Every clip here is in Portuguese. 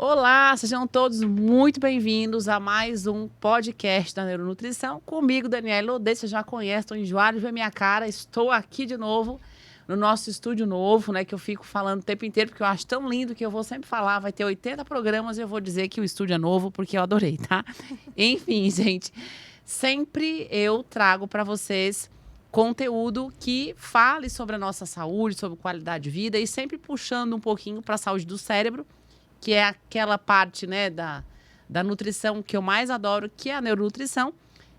Olá, sejam todos muito bem-vindos a mais um podcast da Neuronutrição. Comigo, Daniela Lodê, você já conhece, estou enjoada de ver minha cara. Estou aqui de novo no nosso estúdio novo, né? Que eu fico falando o tempo inteiro, porque eu acho tão lindo que eu vou sempre falar. Vai ter 80 programas e eu vou dizer que o estúdio é novo, porque eu adorei, tá? Enfim, gente, sempre eu trago para vocês conteúdo que fale sobre a nossa saúde, sobre qualidade de vida e sempre puxando um pouquinho para a saúde do cérebro, que é aquela parte, né, da nutrição que eu mais adoro, que é a neuronutrição.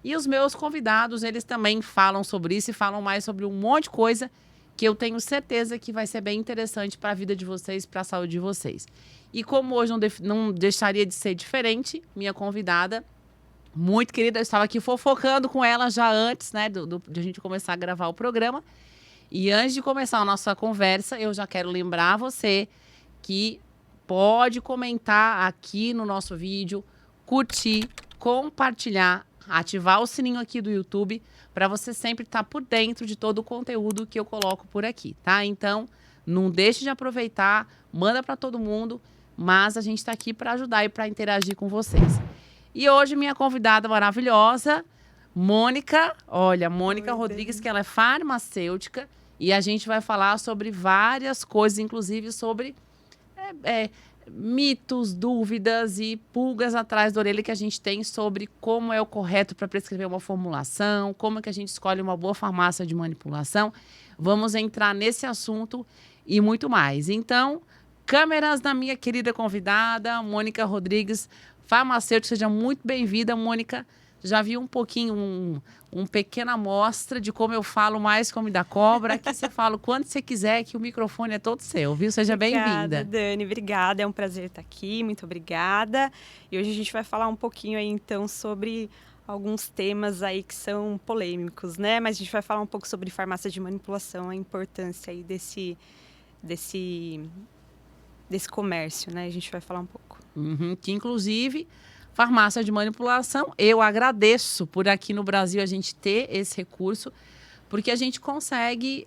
E os meus convidados, eles também falam sobre isso e falam mais sobre um monte de coisa que eu tenho certeza que vai ser bem interessante para a vida de vocês, para a saúde de vocês. E como hoje não deixaria de ser diferente, minha convidada, muito querida, eu estava aqui fofocando com ela já antes, né, de a gente começar a gravar o programa. E antes de começar a nossa conversa, eu já quero lembrar você que pode comentar aqui no nosso vídeo, curtir, compartilhar, ativar o sininho aqui do YouTube para você sempre estar por dentro de todo o conteúdo que eu coloco por aqui, tá? Então, não deixe de aproveitar, manda para todo mundo, mas a gente está aqui para ajudar e para interagir com vocês. E hoje minha convidada maravilhosa, Mônica, olha, Mônica Rodrigues, que ela é farmacêutica e a gente vai falar sobre várias coisas, inclusive sobre mitos, dúvidas e pulgas atrás da orelha que a gente tem sobre como é o correto para prescrever uma formulação, como é que a gente escolhe uma boa farmácia de manipulação. Vamos entrar nesse assunto e muito mais. Então, câmeras da minha querida convidada, Mônica Rodrigues, farmacêutica. Seja muito bem-vinda, Mônica. Já vi um pouquinho, uma pequena amostra de como eu falo mais como da cobra. Aqui você fala quando você quiser, que o microfone é todo seu, viu? Seja bem-vinda. Obrigada, Dani. Obrigada. É um prazer estar aqui. Muito obrigada. E hoje a gente vai falar um pouquinho aí, então, sobre alguns temas aí que são polêmicos, né? Mas a gente vai falar um pouco sobre farmácia de manipulação, a importância aí desse comércio, né? A gente vai falar um pouco. Que, inclusive, farmácia de manipulação, eu agradeço por aqui no Brasil a gente ter esse recurso, porque a gente consegue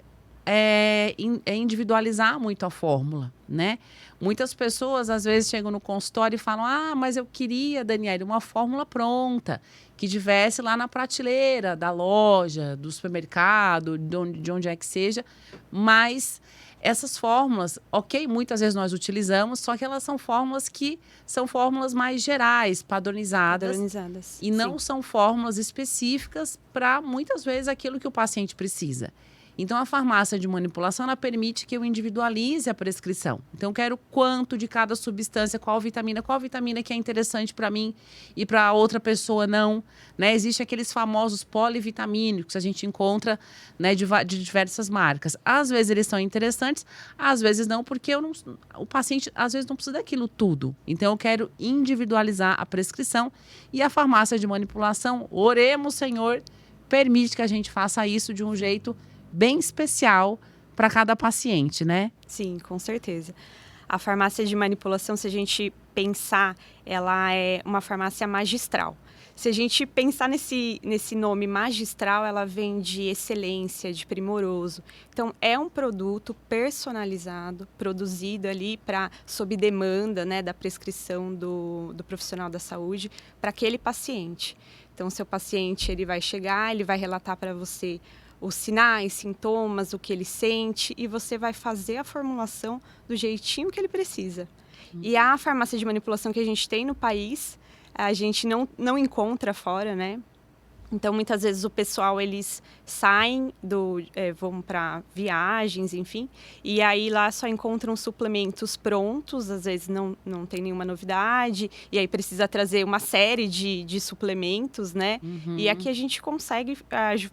individualizar muito a fórmula, né? Muitas pessoas, às vezes, chegam no consultório e falam: ah, mas eu queria, Daniela, uma fórmula pronta, que tivesse lá na prateleira da loja, do supermercado, de onde é que seja, mas essas fórmulas, ok, muitas vezes nós utilizamos, só que elas são fórmulas que são fórmulas mais gerais, padronizadas e não são fórmulas específicas para, muitas vezes, aquilo que o paciente precisa. Então, a farmácia de manipulação, ela permite que eu individualize a prescrição. Então, eu quero quanto de cada substância, qual vitamina que é interessante para mim e para outra pessoa não. Né? Existem aqueles famosos polivitamínicos que a gente encontra, né, de diversas marcas. Às vezes, eles são interessantes, às vezes não, porque o paciente, às vezes, não precisa daquilo tudo. Então, eu quero individualizar a prescrição e a farmácia de manipulação, oremos, Senhor, permite que a gente faça isso de um jeito bem especial para cada paciente, né? Sim, com certeza. A farmácia de manipulação, se a gente pensar, ela é uma farmácia magistral. Se a gente pensar nesse nome magistral, ela vem de excelência, de primoroso. Então, é um produto personalizado, produzido ali sob demanda, né, da prescrição do profissional da saúde para aquele paciente. Então, seu paciente, ele vai chegar, ele vai relatar para você os sinais, sintomas, o que ele sente, e você vai fazer a formulação do jeitinho que ele precisa. E a farmácia de manipulação que a gente tem no país, a gente não encontra fora, né? Então, muitas vezes o pessoal, eles saem, vão para viagens, enfim, e aí lá só encontram suplementos prontos, às vezes não tem nenhuma novidade, e aí precisa trazer uma série de suplementos, né? E aqui a gente consegue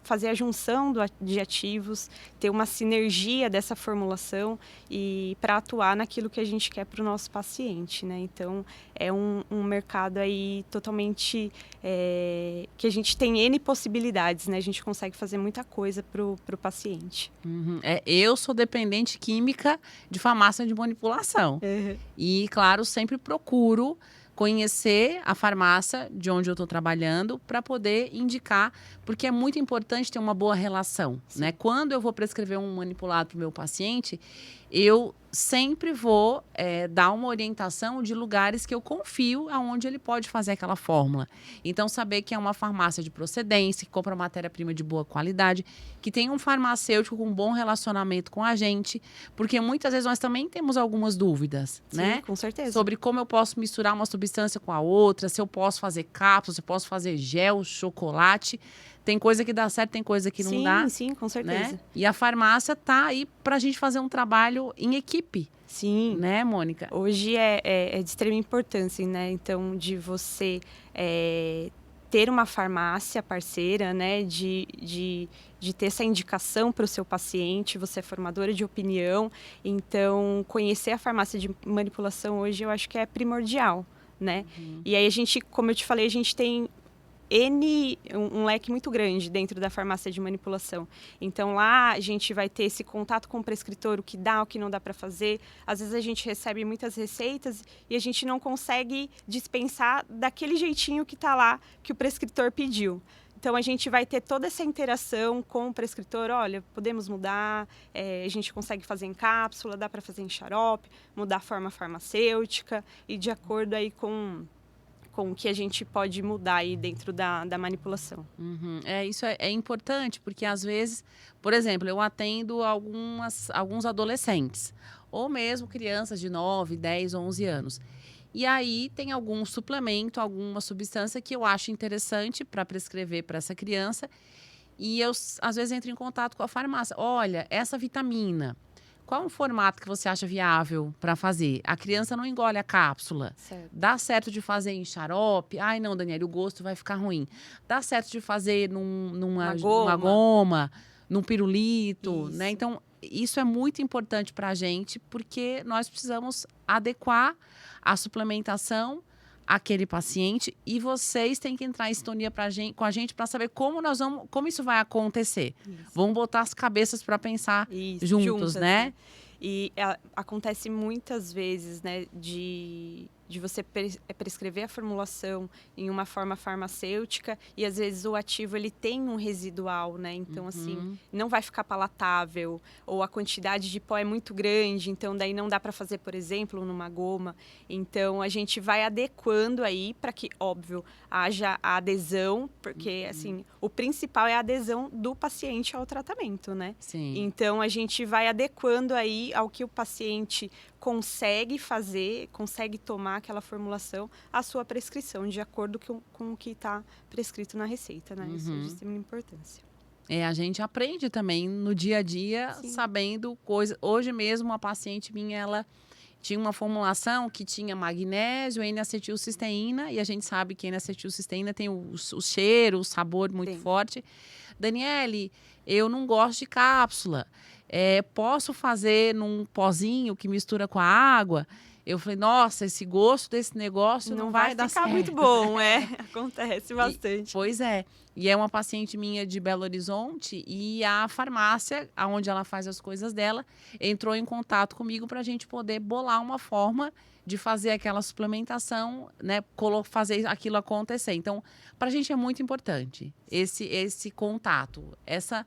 fazer a junção de ativos, ter uma sinergia dessa formulação e para atuar naquilo que a gente quer para o nosso paciente, né? Então, é um mercado aí totalmente que a gente tem N possibilidades, né? A gente consegue fazer muita coisa pro paciente. Eu sou dependente química de farmácia de manipulação. E, claro, sempre procuro conhecer a farmácia de onde eu estou trabalhando para poder indicar, porque é muito importante ter uma boa relação, né? Quando eu vou prescrever um manipulado para o meu paciente, eu sempre vou dar uma orientação de lugares que eu confio aonde ele pode fazer aquela fórmula. Então, saber que é uma farmácia de procedência, que compra matéria-prima de boa qualidade, que tem um farmacêutico com um bom relacionamento com a gente, porque muitas vezes nós também temos algumas dúvidas, Sim, né? com certeza. Sobre como eu posso misturar uma substância com a outra, se eu posso fazer cápsulas, se eu posso fazer gel, chocolate. Tem coisa que dá certo, tem coisa que não dá. Sim, com certeza. Né? E a farmácia tá aí para a gente fazer um trabalho em equipe. Sim. Né, Mônica? Hoje é de extrema importância, né? Então, de você ter uma farmácia parceira, né? De ter essa indicação para o seu paciente, você é formadora de opinião. Então, conhecer a farmácia de manipulação hoje eu acho que é primordial, né? E aí a gente, como eu te falei, a gente tem um leque muito grande dentro da farmácia de manipulação. Então, lá a gente vai ter esse contato com o prescritor, o que dá, o que não dá para fazer. Às vezes a gente recebe muitas receitas e a gente não consegue dispensar daquele jeitinho que está lá, que o prescritor pediu. Então, a gente vai ter toda essa interação com o prescritor. Olha, podemos mudar, a gente consegue fazer em cápsula, dá para fazer em xarope, mudar a forma farmacêutica e de acordo aí com o que a gente pode mudar aí dentro da manipulação. Isso é importante, porque às vezes, por exemplo, eu atendo alguns adolescentes, ou mesmo crianças de 9, 10, 11 anos. E aí tem algum suplemento, alguma substância que eu acho interessante para prescrever para essa criança. E eu, às vezes, entro em contato com a farmácia. Olha, essa vitamina, qual é o formato que você acha viável para fazer? A criança não engole a cápsula. Certo. Dá certo de fazer em xarope? Ai, não, Daniela, o gosto vai ficar ruim. Dá certo de fazer numa goma, num pirulito, né? Então, isso é muito importante para a gente, porque nós precisamos adequar a suplementação àquele paciente e vocês têm que entrar em sintonia com a gente para saber como isso vai acontecer. Isso. Vamos botar as cabeças para pensar juntos, né? E acontece muitas vezes, né, de você prescrever a formulação em uma forma farmacêutica e às vezes o ativo ele tem um residual, né? Então assim, não vai ficar palatável ou a quantidade de pó é muito grande, então daí não dá para fazer, por exemplo, numa goma. Então a gente vai adequando aí para que, óbvio, haja a adesão, porque assim, o principal é a adesão do paciente ao tratamento, né? Sim. Então a gente vai adequando aí ao que o paciente consegue fazer, consegue tomar aquela formulação, a sua prescrição, de acordo com o que está prescrito na receita, né? Isso é de extrema importância. A gente aprende também no dia a dia, sabendo coisas. Hoje mesmo, uma paciente minha, ela tinha uma formulação que tinha magnésio, N-acetilcisteína, e a gente sabe que N-acetilcisteína tem o cheiro, o sabor muito forte. Daniele, eu não gosto de cápsula. Posso fazer num pozinho que mistura com a água? Eu falei, nossa, esse gosto desse negócio não vai dar certo. Não vai ficar muito bom, acontece bastante. Pois é. E é uma paciente minha de Belo Horizonte e a farmácia, onde ela faz as coisas dela, entrou em contato comigo para a gente poder bolar uma forma de fazer aquela suplementação, né, fazer aquilo acontecer. Então, para a gente é muito importante esse contato, essa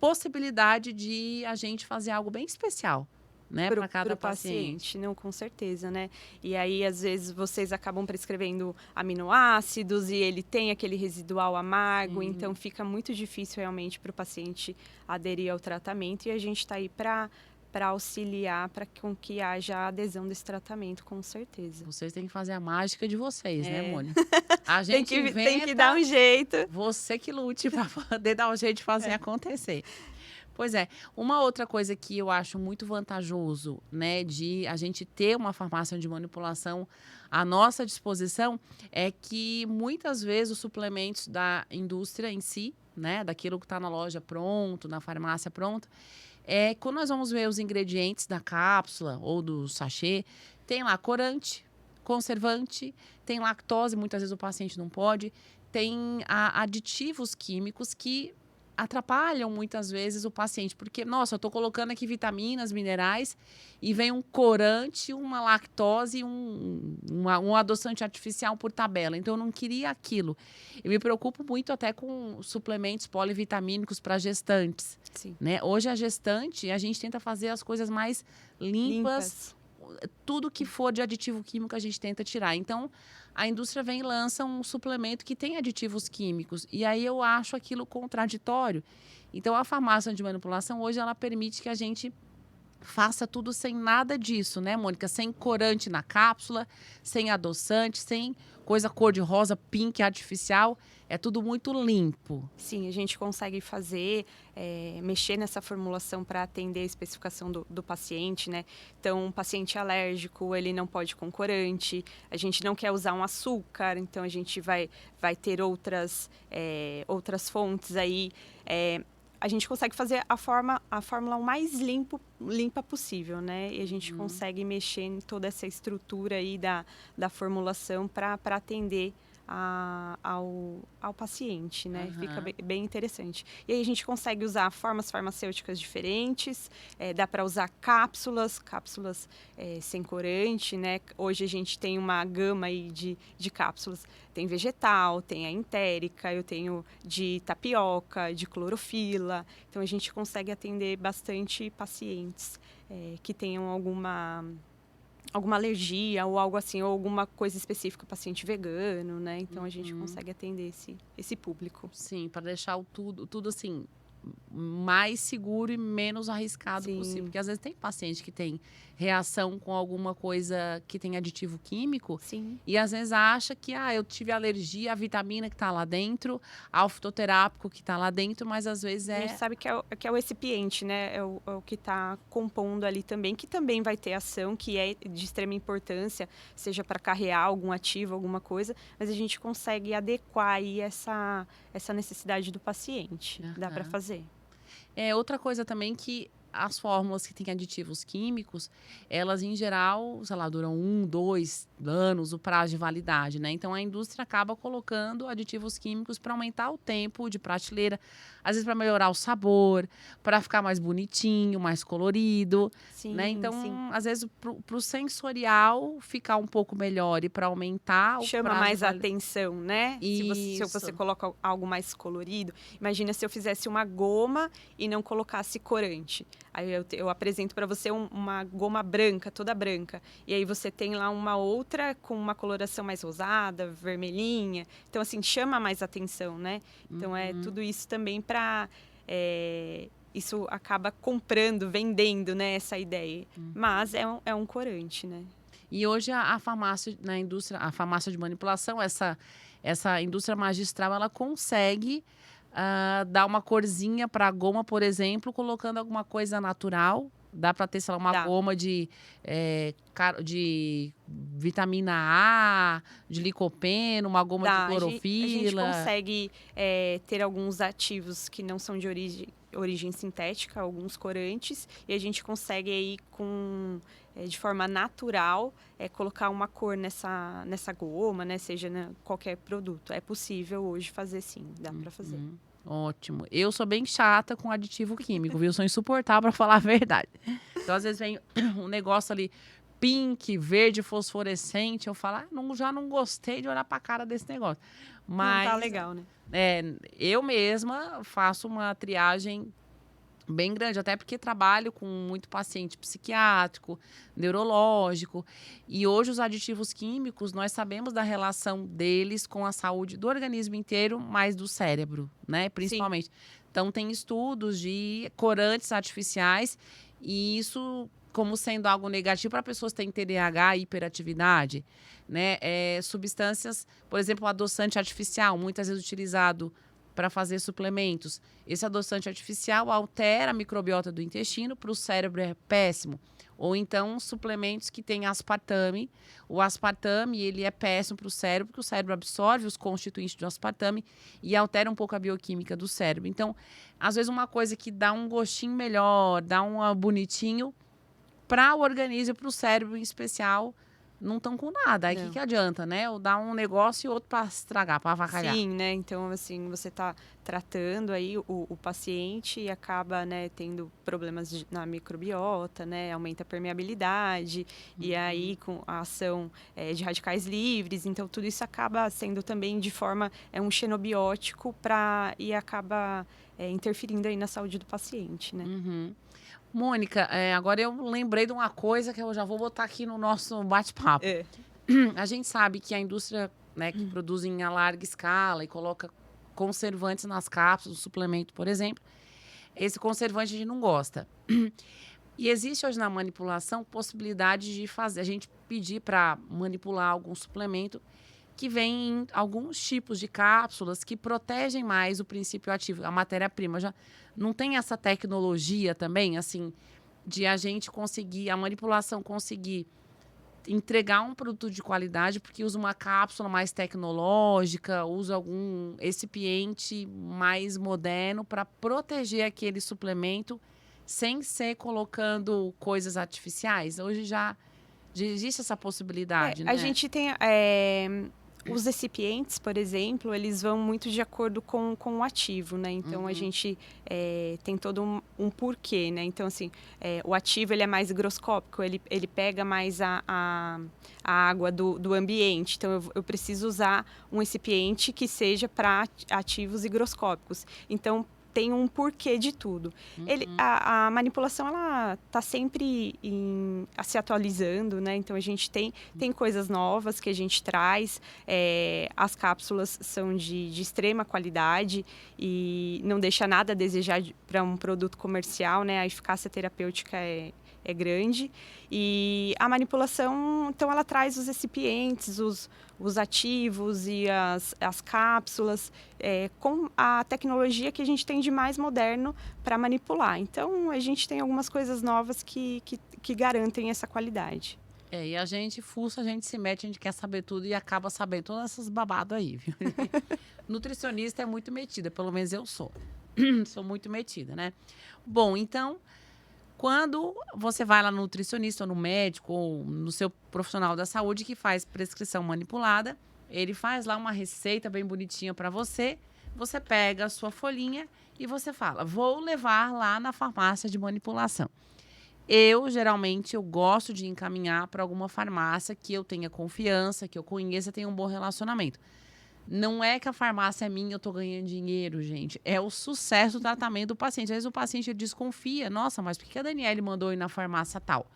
possibilidade de a gente fazer algo bem especial, né, para cada paciente. Não, com certeza, né? E aí, às vezes, vocês acabam prescrevendo aminoácidos e ele tem aquele residual amargo, então fica muito difícil realmente para o paciente aderir ao tratamento e a gente está aí para auxiliar para que haja a adesão desse tratamento, com certeza. Vocês têm que fazer a mágica de vocês, né, Mônica? A gente tem que dar um jeito. Você que lute para poder dar um jeito de fazer acontecer. Pois é. Uma outra coisa que eu acho muito vantajoso, né, de a gente ter uma farmácia de manipulação à nossa disposição, é que muitas vezes os suplementos da indústria em si, né, daquilo que está na loja pronto, na farmácia pronto, quando nós vamos ver os ingredientes da cápsula ou do sachê, tem lá corante, conservante, tem lactose, muitas vezes o paciente não pode, tem aditivos químicos que atrapalham muitas vezes o paciente, porque, nossa, eu estou colocando aqui vitaminas, minerais, e vem um corante, uma lactose, um adoçante artificial por tabela. Então, eu não queria aquilo. Eu me preocupo muito até com suplementos polivitamínicos para gestantes. Sim. Né? Hoje, a gestante, a gente tenta fazer as coisas mais limpas. Tudo que for de aditivo químico a gente tenta tirar. Então, a indústria vem e lança um suplemento que tem aditivos químicos. E aí eu acho aquilo contraditório. Então, a farmácia de manipulação, hoje, ela permite que a gente faça tudo sem nada disso, né, Mônica? Sem corante na cápsula, sem adoçante, sem coisa cor-de-rosa, pink, artificial. É tudo muito limpo. Sim, a gente consegue fazer, mexer nessa formulação para atender a especificação do paciente, né? Então, um paciente alérgico, ele não pode com corante, a gente não quer usar um açúcar, então a gente vai ter outras fontes aí. A gente consegue fazer a fórmula o mais limpa possível, né? E a gente consegue mexer em toda essa estrutura aí da formulação para atender ao paciente, né? Fica bem interessante. E aí a gente consegue usar formas farmacêuticas diferentes, dá para usar cápsulas sem corante, né? Hoje a gente tem uma gama aí de cápsulas. Tem vegetal, tem a entérica, eu tenho de tapioca, de clorofila. Então a gente consegue atender bastante pacientes que tenham alguma alergia ou algo assim, ou alguma coisa específica, paciente vegano, né? Então a gente consegue atender esse público. Sim, para deixar tudo assim mais seguro e menos arriscado possível. Porque às vezes tem paciente que tem reação com alguma coisa que tem aditivo químico. Sim. E às vezes acha que eu tive alergia à vitamina que está lá dentro, ao fitoterápico que está lá dentro, mas às vezes A gente sabe que é o recipiente, né? É o que está compondo ali também, que também vai ter ação, que é de extrema importância, seja para carrear algum ativo, alguma coisa, mas a gente consegue adequar aí essa necessidade do paciente. Dá para fazer. Outra coisa também que as fórmulas que têm aditivos químicos, elas em geral, sei lá, duram 1, 2 anos o prazo de validade, né? Então a indústria acaba colocando aditivos químicos para aumentar o tempo de prateleira, às vezes para melhorar o sabor, para ficar mais bonitinho, mais colorido, né? Então, às vezes para o sensorial ficar um pouco melhor e para aumentar o chama prazo mais atenção, né? Se você coloca algo mais colorido, imagina se eu fizesse uma goma e não colocasse corante. Aí eu apresento para você uma goma branca, toda branca. E aí você tem lá uma outra com uma coloração mais rosada, vermelhinha. Então, assim, chama mais atenção, né? Então, tudo isso também para... isso acaba comprando, vendendo, né? Essa ideia. Mas é um corante, né? E hoje a farmácia, na indústria, a farmácia de manipulação, essa indústria magistral, ela consegue... dar uma corzinha para a goma, por exemplo, colocando alguma coisa natural. Dá para ter, sei lá, uma goma de vitamina A, de licopeno, uma goma de clorofila. A gente consegue ter alguns ativos que não são de origem sintética, alguns corantes, e a gente consegue aí de forma natural colocar uma cor nessa goma, né? Seja qualquer produto. É possível hoje fazer sim, dá para fazer. Ótimo. Eu sou bem chata com aditivo químico, viu? Sou insuportável para falar a verdade. Então, às vezes vem um negócio ali pink, verde, fosforescente. Eu falo, já não gostei de olhar para a cara desse negócio. Mas não tá legal, né? Eu mesma faço uma triagem bem grande, até porque trabalho com muito paciente psiquiátrico, neurológico, e hoje os aditivos químicos, nós sabemos da relação deles com a saúde do organismo inteiro, mais do cérebro, né, principalmente. Sim. Então, tem estudos de corantes artificiais, e isso como sendo algo negativo para pessoas que têm TDAH e hiperatividade, né, substâncias, por exemplo, o adoçante artificial, muitas vezes utilizado para fazer suplementos. Esse adoçante artificial altera a microbiota do intestino, para o cérebro é péssimo. Ou então suplementos que têm aspartame. O aspartame ele é péssimo para o cérebro, porque o cérebro absorve os constituintes do aspartame e altera um pouco a bioquímica do cérebro. Então, às vezes uma coisa que dá um gostinho melhor, dá um bonitinho, para o organismo e para o cérebro em especial, não estão com nada. Aí que adianta, né? Ou dar um negócio e outro para estragar, para avacalhar. Sim, né? Então, assim, você tá tratando aí o paciente e acaba, né, tendo problemas na microbiota, né, aumenta a permeabilidade, e aí com a ação de radicais livres, então tudo isso acaba sendo também de forma, um xenobiótico e acaba interferindo aí na saúde do paciente, né. Uhum. Mônica, agora eu lembrei de uma coisa que eu já vou botar aqui no nosso bate-papo. É. A gente sabe que a indústria, né, que produz em larga escala e coloca conservantes nas cápsulas, suplemento, por exemplo, esse conservante a gente não gosta. E existe hoje na manipulação possibilidade de fazer, a gente pedir para manipular algum suplemento que vem em alguns tipos de cápsulas que protegem mais o princípio ativo, a matéria-prima. Já não tem essa tecnologia também, assim, de a gente conseguir, a manipulação conseguir entregar um produto de qualidade porque usa uma cápsula mais tecnológica, usa algum recipiente mais moderno para proteger aquele suplemento sem ser colocando coisas artificiais. Hoje já existe essa possibilidade, né? A gente tem os recipientes, por exemplo, eles vão muito de acordo com o ativo, né? Então, a gente tem todo um porquê, né? Então, assim, o ativo, ele é mais higroscópico, ele pega mais a água do ambiente. Então, eu preciso usar um recipiente que seja para ativos higroscópicos. Então, tem um porquê de tudo. A manipulação, ela está sempre se atualizando, né? Então, a gente tem coisas novas que a gente traz. As cápsulas são de extrema qualidade e não deixa nada a desejar para um produto comercial, né? A eficácia terapêutica é grande. E a manipulação, então, ela traz os recipientes, os ativos e as cápsulas com a tecnologia que a gente tem de mais moderno para manipular. Então, a gente tem algumas coisas novas que garantem essa qualidade. E a gente fuça, a gente se mete, a gente quer saber tudo e acaba sabendo todas essas babadas aí, viu? Nutricionista é muito metida, pelo menos eu sou. Sou muito metida, né? Bom, então, quando você vai lá no nutricionista, ou no médico, ou no seu profissional da saúde que faz prescrição manipulada, ele faz lá uma receita bem bonitinha para você, você pega a sua folhinha e você fala, vou levar lá na farmácia de manipulação. Geralmente, eu gosto de encaminhar para alguma farmácia que eu tenha confiança, que eu conheça, tenha um bom relacionamento. Não é que a farmácia é minha, eu tô ganhando dinheiro, gente. É o sucesso do tratamento do paciente. Às vezes o paciente desconfia. Nossa, mas por que a Daniele mandou ir na farmácia tal?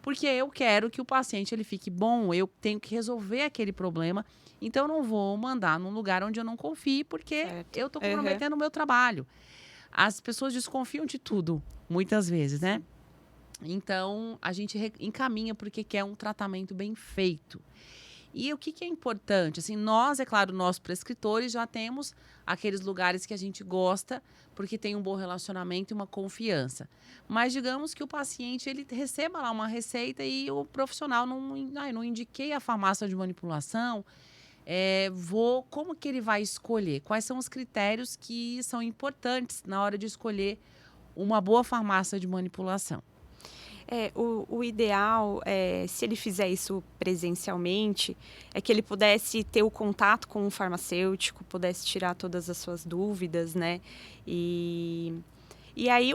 Porque eu quero que o paciente ele fique bom, eu tenho que resolver aquele problema. Então, eu não vou mandar num lugar onde eu não confie, porque eu tô comprometendo o meu trabalho. As pessoas desconfiam de tudo, muitas vezes, né? Então, a gente encaminha porque quer um tratamento bem feito. E o que é importante? Assim, nós, é claro, nós prescritores já temos aqueles lugares que a gente gosta, porque tem um bom relacionamento e uma confiança. Mas digamos que o paciente ele receba lá uma receita e o profissional não indiquei a farmácia de manipulação, como que ele vai escolher? Quais são os critérios que são importantes na hora de escolher uma boa farmácia de manipulação? O ideal, se ele fizer isso presencialmente, é que ele pudesse ter o contato com o farmacêutico, pudesse tirar todas as suas dúvidas, né? E aí,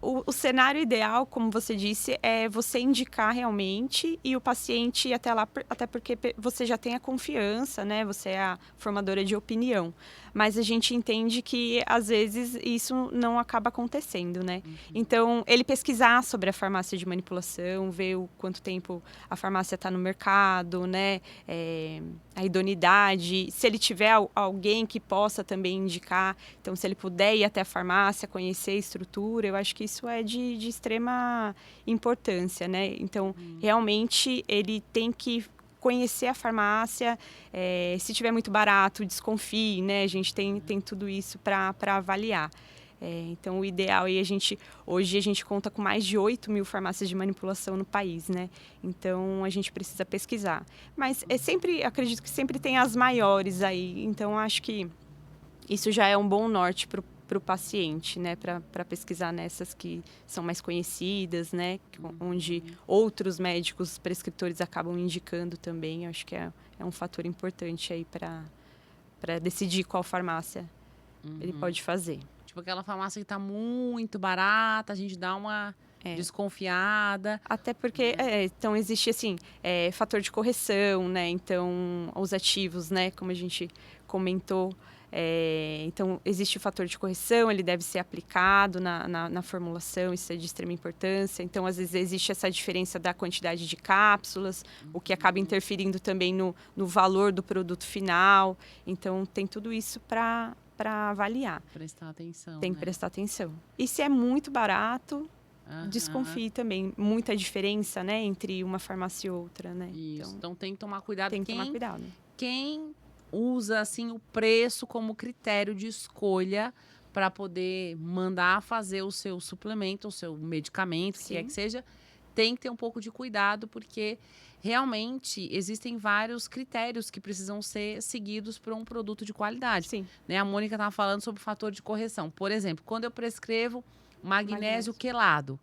o cenário ideal, como você disse, é você indicar realmente e o paciente ir até lá, até porque você já tem a confiança, né? Você é a formadora de opinião. Mas a gente entende que, às vezes, isso não acaba acontecendo, né? Então, ele pesquisar sobre a farmácia de manipulação, ver o quanto tempo a farmácia está no mercado, né? A idoneidade, se ele tiver alguém que possa também indicar, então, se ele puder ir até a farmácia, conhecer a estrutura, eu acho que isso é de extrema importância, né? Então, realmente, ele tem que conhecer a farmácia, se tiver muito barato, desconfie, né? A gente tem tudo isso para avaliar. Então, o ideal aí, hoje a gente conta com mais de 8.000 farmácias de manipulação no país, né? Então, a gente precisa pesquisar. Mas acredito que sempre tem as maiores aí, então acho que isso já é um bom norte para o paciente, né? Para pesquisar nessas que são mais conhecidas, né? Onde outros médicos prescritores acabam indicando também. Eu acho que é um fator importante aí para decidir qual farmácia ele pode fazer. Tipo aquela farmácia que tá muito barata, a gente dá uma desconfiada. Até porque, então, existe, assim, fator de correção, né? Então, os ativos, né? Como a gente comentou. Então, existe o fator de correção, ele deve ser aplicado na formulação, isso é de extrema importância. Então, às vezes, existe essa diferença da quantidade de cápsulas, o que acaba interferindo também no valor do produto final. Então, tem tudo isso para avaliar. Prestar atenção, Tem que prestar atenção. E se é muito barato, desconfie também. Muita diferença, né, entre uma farmácia e outra, né? Isso. Então tem que tomar cuidado. Tem que tomar cuidado. Quem usa, assim, o preço como critério de escolha para poder mandar fazer o seu suplemento, o seu medicamento, o que é que seja, tem que ter um pouco de cuidado, porque realmente existem vários critérios que precisam ser seguidos para um produto de qualidade. Sim. Né? A Mônica estava falando sobre o fator de correção. Por exemplo, quando eu prescrevo magnésio quelado,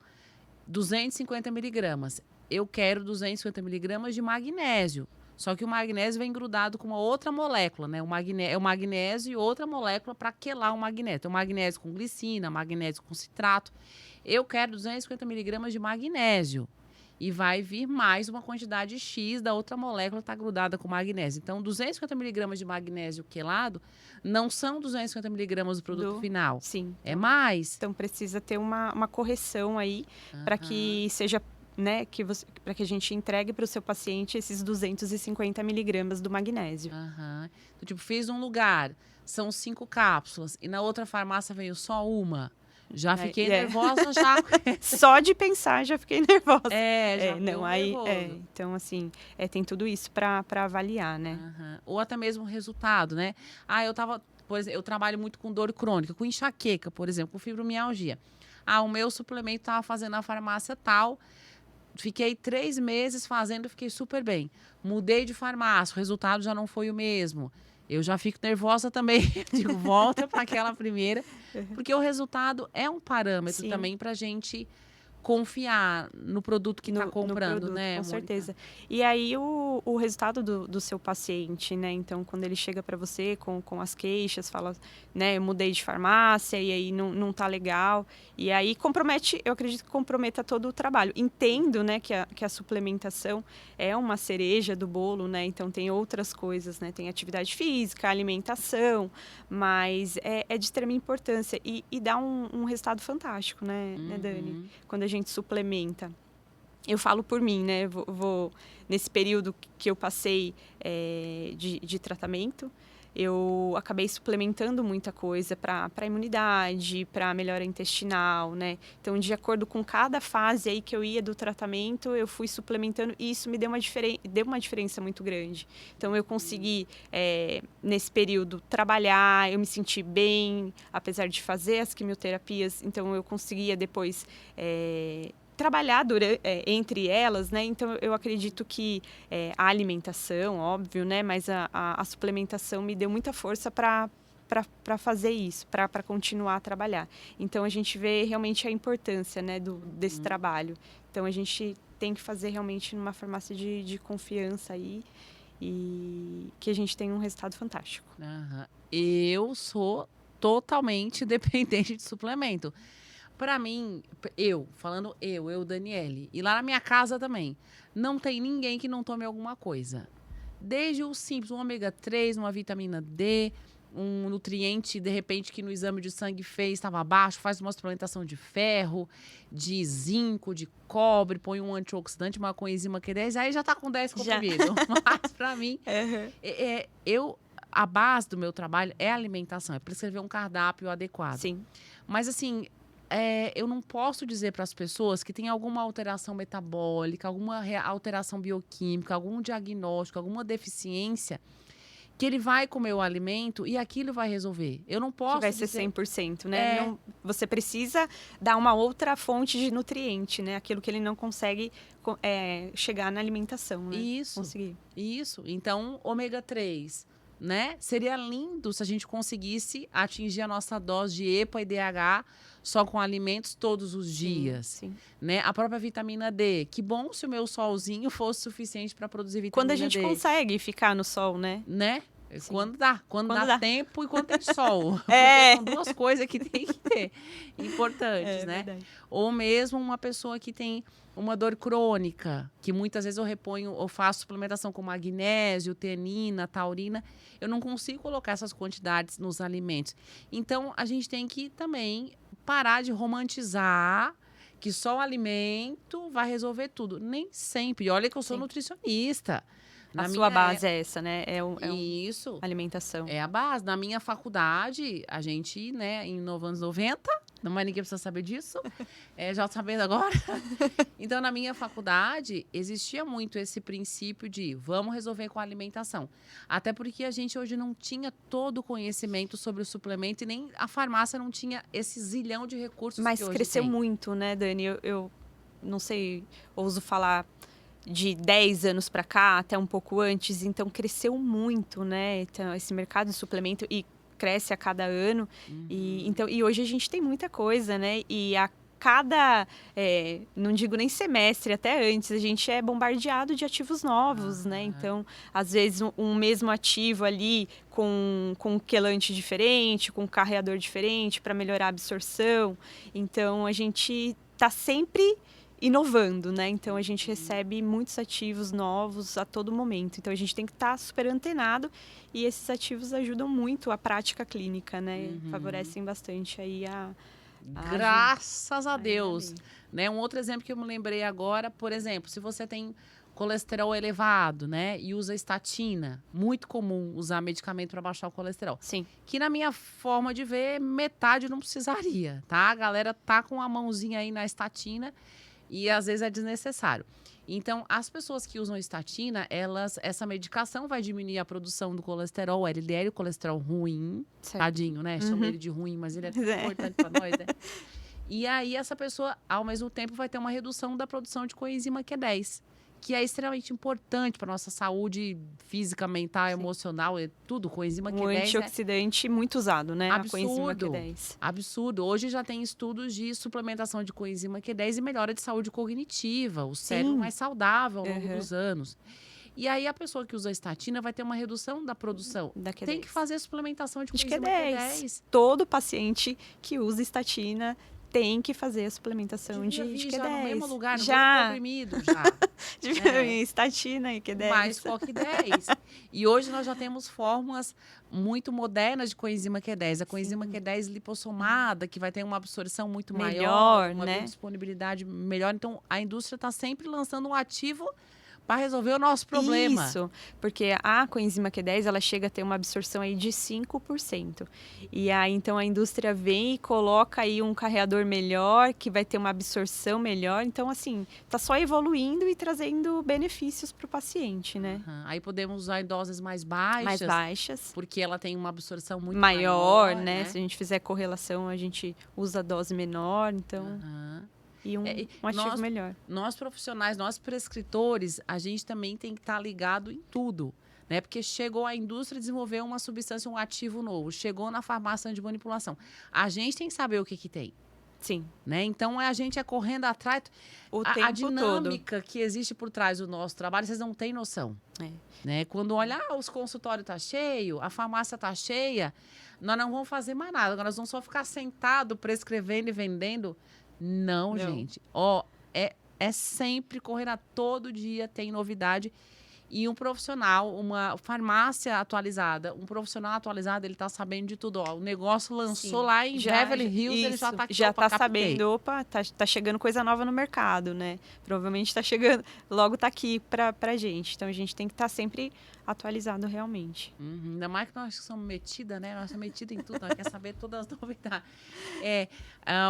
250 miligramas, eu quero 250 miligramas de magnésio. Só que o magnésio vem grudado com uma outra molécula, né? É o magnésio e outra molécula para quelar o magnésio. Tem o magnésio com glicina, magnésio com citrato. Eu quero 250 miligramas de magnésio. E vai vir mais uma quantidade X da outra molécula que está grudada com magnésio. Então, 250 miligramas de magnésio quelado não são 250 miligramas do produto final. Sim. É mais. Então, precisa ter uma correção aí para que seja... Né, para que a gente entregue para o seu paciente esses 250 miligramas do magnésio. Então, tipo, fiz num lugar, são 5 cápsulas, e na outra farmácia veio só uma. Já fiquei nervosa, já. Só de pensar, já fiquei nervosa. Então, assim, tem tudo isso para avaliar, né? Ou até mesmo o resultado, né? Por exemplo, eu trabalho muito com dor crônica, com enxaqueca, por exemplo, com fibromialgia. O meu suplemento estava fazendo na farmácia tal. Fiquei 3 meses fazendo, fiquei super bem. Mudei de farmácia, o resultado já não foi o mesmo. Eu já fico nervosa também. Digo, volta para aquela primeira. Porque o resultado é um parâmetro também para a gente confiar no produto que está comprando, produto, né, com Mônica? certeza. E aí o resultado do seu paciente, né? Então, quando ele chega para você com as queixas, fala, né, eu mudei de farmácia e aí não tá legal. E aí compromete, eu acredito que comprometa todo o trabalho. Entendo, né, que a suplementação é uma cereja do bolo, né? Então tem outras coisas, né? Tem atividade física, alimentação, mas é de extrema importância e dá um resultado fantástico, né, Dani? Quando a gente suplementa. Eu falo por mim, né? Vou nesse período que eu passei de tratamento, eu acabei suplementando muita coisa para a imunidade, para a melhora intestinal, né? Então, de acordo com cada fase aí que eu ia do tratamento, eu fui suplementando e isso me deu uma diferença muito grande. Então, eu consegui, nesse período, trabalhar, eu me senti bem, apesar de fazer as quimioterapias. Então, eu conseguia depois... trabalhar entre elas, né? Então, eu acredito que a alimentação, óbvio, né? Mas a suplementação me deu muita força para fazer isso, para continuar a trabalhar. Então, a gente vê realmente a importância, né, desse trabalho. Então, a gente tem que fazer realmente numa farmácia de confiança aí e que a gente tenha um resultado fantástico. Eu sou totalmente dependente de suplemento. Para mim, eu, Daniele, e lá na minha casa também, não tem ninguém que não tome alguma coisa. Desde o simples, um ômega 3, uma vitamina D, um nutriente, de repente, que no exame de sangue estava baixo, faz uma suplementação de ferro, de zinco, de cobre, põe um antioxidante, uma coenzima Q10, aí já tá com 10 comprimidos. Mas, para mim, a base do meu trabalho é a alimentação, é prescrever um cardápio adequado. Sim. Mas, assim... eu não posso dizer para as pessoas que tem alguma alteração metabólica, alguma alteração bioquímica, algum diagnóstico, alguma deficiência, que ele vai comer o alimento e aquilo vai resolver. Eu não posso dizer... Que vai ser 100%, né? Não, você precisa dar uma outra fonte de nutriente, né? Aquilo que ele não consegue chegar na alimentação, né? Isso. Então, ômega 3... né? Seria lindo se a gente conseguisse atingir a nossa dose de EPA e DHA só com alimentos todos os dias. Sim. Né? A própria vitamina D. Que bom se o meu solzinho fosse suficiente para produzir vitamina D. Quando a gente consegue ficar no sol, né? Sim. Quando dá tempo e quando tem sol. É. São duas coisas que tem que ter, importantes, né? Verdade. Ou mesmo uma pessoa que tem uma dor crônica, que muitas vezes eu reponho, eu faço suplementação com magnésio, teanina, taurina, eu não consigo colocar essas quantidades nos alimentos. Então, a gente tem que também parar de romantizar que só o alimento vai resolver tudo. Nem sempre. E olha que eu sou Sim. nutricionista. A sua base é essa, né? Isso. Alimentação. É a base. Na minha faculdade, a gente, né, em anos 90, não mais ninguém precisa saber disso, já tô sabendo agora. Então, na minha faculdade, existia muito esse princípio de vamos resolver com a alimentação. Até porque a gente hoje não tinha todo o conhecimento sobre o suplemento e nem a farmácia não tinha esse zilhão de recursos Mas que hoje cresceu tem. muito, né, Dani? Eu não sei, ouso falar de 10 anos para cá, até um pouco antes, então cresceu muito, né? Então, esse mercado de suplemento e cresce a cada ano. E hoje a gente tem muita coisa, né? E a cada, não digo nem semestre, até antes, a gente é bombardeado de ativos novos, né? Então, às vezes, um mesmo ativo ali com um quelante diferente, com um carreador diferente para melhorar a absorção. Então, a gente está sempre inovando, né? Então, a gente recebe muitos ativos novos a todo momento. Então, a gente tem que estar super antenado e esses ativos ajudam muito a prática clínica, né? Favorecem bastante aí Graças a Deus. Né? Um outro exemplo que eu me lembrei agora, por exemplo, se você tem colesterol elevado, né, e usa estatina, muito comum usar medicamento para baixar o colesterol. Sim. Que na minha forma de ver, metade não precisaria, tá? A galera tá com a mãozinha aí na estatina e às vezes é desnecessário. Então, as pessoas que usam estatina, essa medicação vai diminuir a produção do colesterol, LDL, o colesterol ruim. Certo. Tadinho, né? Chama ele de ruim, mas ele é tão importante para nós, né? E aí, essa pessoa, ao mesmo tempo, vai ter uma redução da produção de coenzima Q10, que é extremamente importante para nossa saúde física, mental, emocional, tudo. Coenzima Q10 antioxidante muito usado, né? Absurdo, a coenzima Q10. Absurdo. Hoje já tem estudos de suplementação de coenzima Q10 e melhora de saúde cognitiva, o cérebro mais saudável ao longo dos anos. E aí, a pessoa que usa estatina vai ter uma redução da produção. Da Q10. Tem que fazer suplementação de coenzima Q10. Todo paciente que usa estatina tem que fazer a suplementação de Q10. Já no mesmo lugar, no já. Comprimido, já. Estatina e Q10. Mais Q10. E hoje nós já temos fórmulas muito modernas de coenzima Q10. A coenzima Q10 lipossomada, que vai ter uma absorção muito maior, uma disponibilidade melhor. Então, a indústria está sempre lançando um ativo para resolver o nosso problema. Isso, porque a coenzima Q10, ela chega a ter uma absorção aí de 5%. E aí, então, a indústria vem e coloca aí um carreador melhor, que vai ter uma absorção melhor. Então, assim, tá só evoluindo e trazendo benefícios para o paciente, né? Aí podemos usar em doses mais baixas. Mais baixas. Porque ela tem uma absorção muito maior, né? Se a gente fizer correlação, a gente usa dose menor, então... E um ativo melhor. Nós profissionais, nós prescritores, a gente também tem que estar ligado em tudo, né? Porque chegou a indústria desenvolver uma substância, um ativo novo, chegou na farmácia de manipulação. A gente tem que saber o que tem. Sim. Né? Então, a gente correndo atrás. A dinâmica que existe por trás do nosso trabalho, vocês não têm noção. Né? Quando olhar, os consultórios tá cheio, a farmácia tá cheia, nós não vamos fazer mais nada. Nós vamos só ficar sentado, prescrevendo e vendendo. Não, gente. É sempre correr a todo dia, tem novidade. E um profissional, uma farmácia atualizada, um profissional atualizado, ele tá sabendo de tudo. O negócio lançou lá em Beverly Hills, ele já tá aqui. Já tá sabendo, tá chegando coisa nova no mercado, né? Provavelmente tá chegando, logo tá aqui pra gente. Então, a gente tem que estar sempre atualizado realmente. Ainda mais que nós somos metidas, né? Nós somos metidas em tudo, nós queremos saber todas as novidades.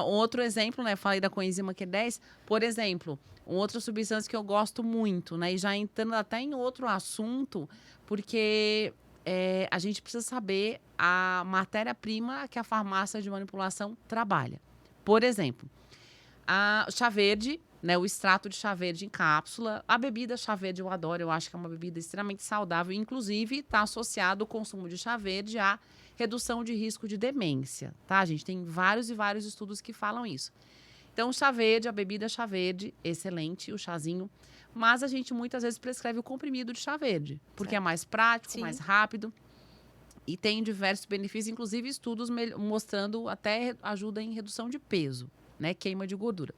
Outro exemplo, né? Falei da coenzima Q10. Por exemplo, outra substância que eu gosto muito, né? E já entrando até em outro assunto, porque a gente precisa saber a matéria-prima que a farmácia de manipulação trabalha. Por exemplo, a chá verde, né, o extrato de chá verde em cápsula. A bebida chá verde eu adoro, eu acho que é uma bebida extremamente saudável. Inclusive, está associado o consumo de chá verde à redução de risco de demência, tá? A gente tem vários e vários estudos que falam isso. Então, o chá verde, a bebida chá verde, excelente, o chazinho. Mas a gente muitas vezes prescreve o comprimido de chá verde, porque é mais prático, mais rápido. E tem diversos benefícios, inclusive estudos mostrando até ajuda em redução de peso, né? Queima de gordura.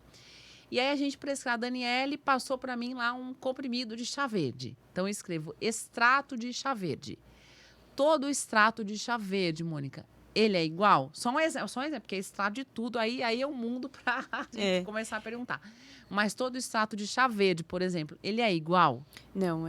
E aí a gente prescreveu, a Daniele passou para mim lá um comprimido de chá verde. Então eu escrevo extrato de chá verde. Todo extrato de chá verde, Mônica, ele é igual? Só um exemplo, porque extrato de tudo, aí é um mundo para a gente começar a perguntar. Mas todo extrato de chá verde, por exemplo, ele é igual? Não,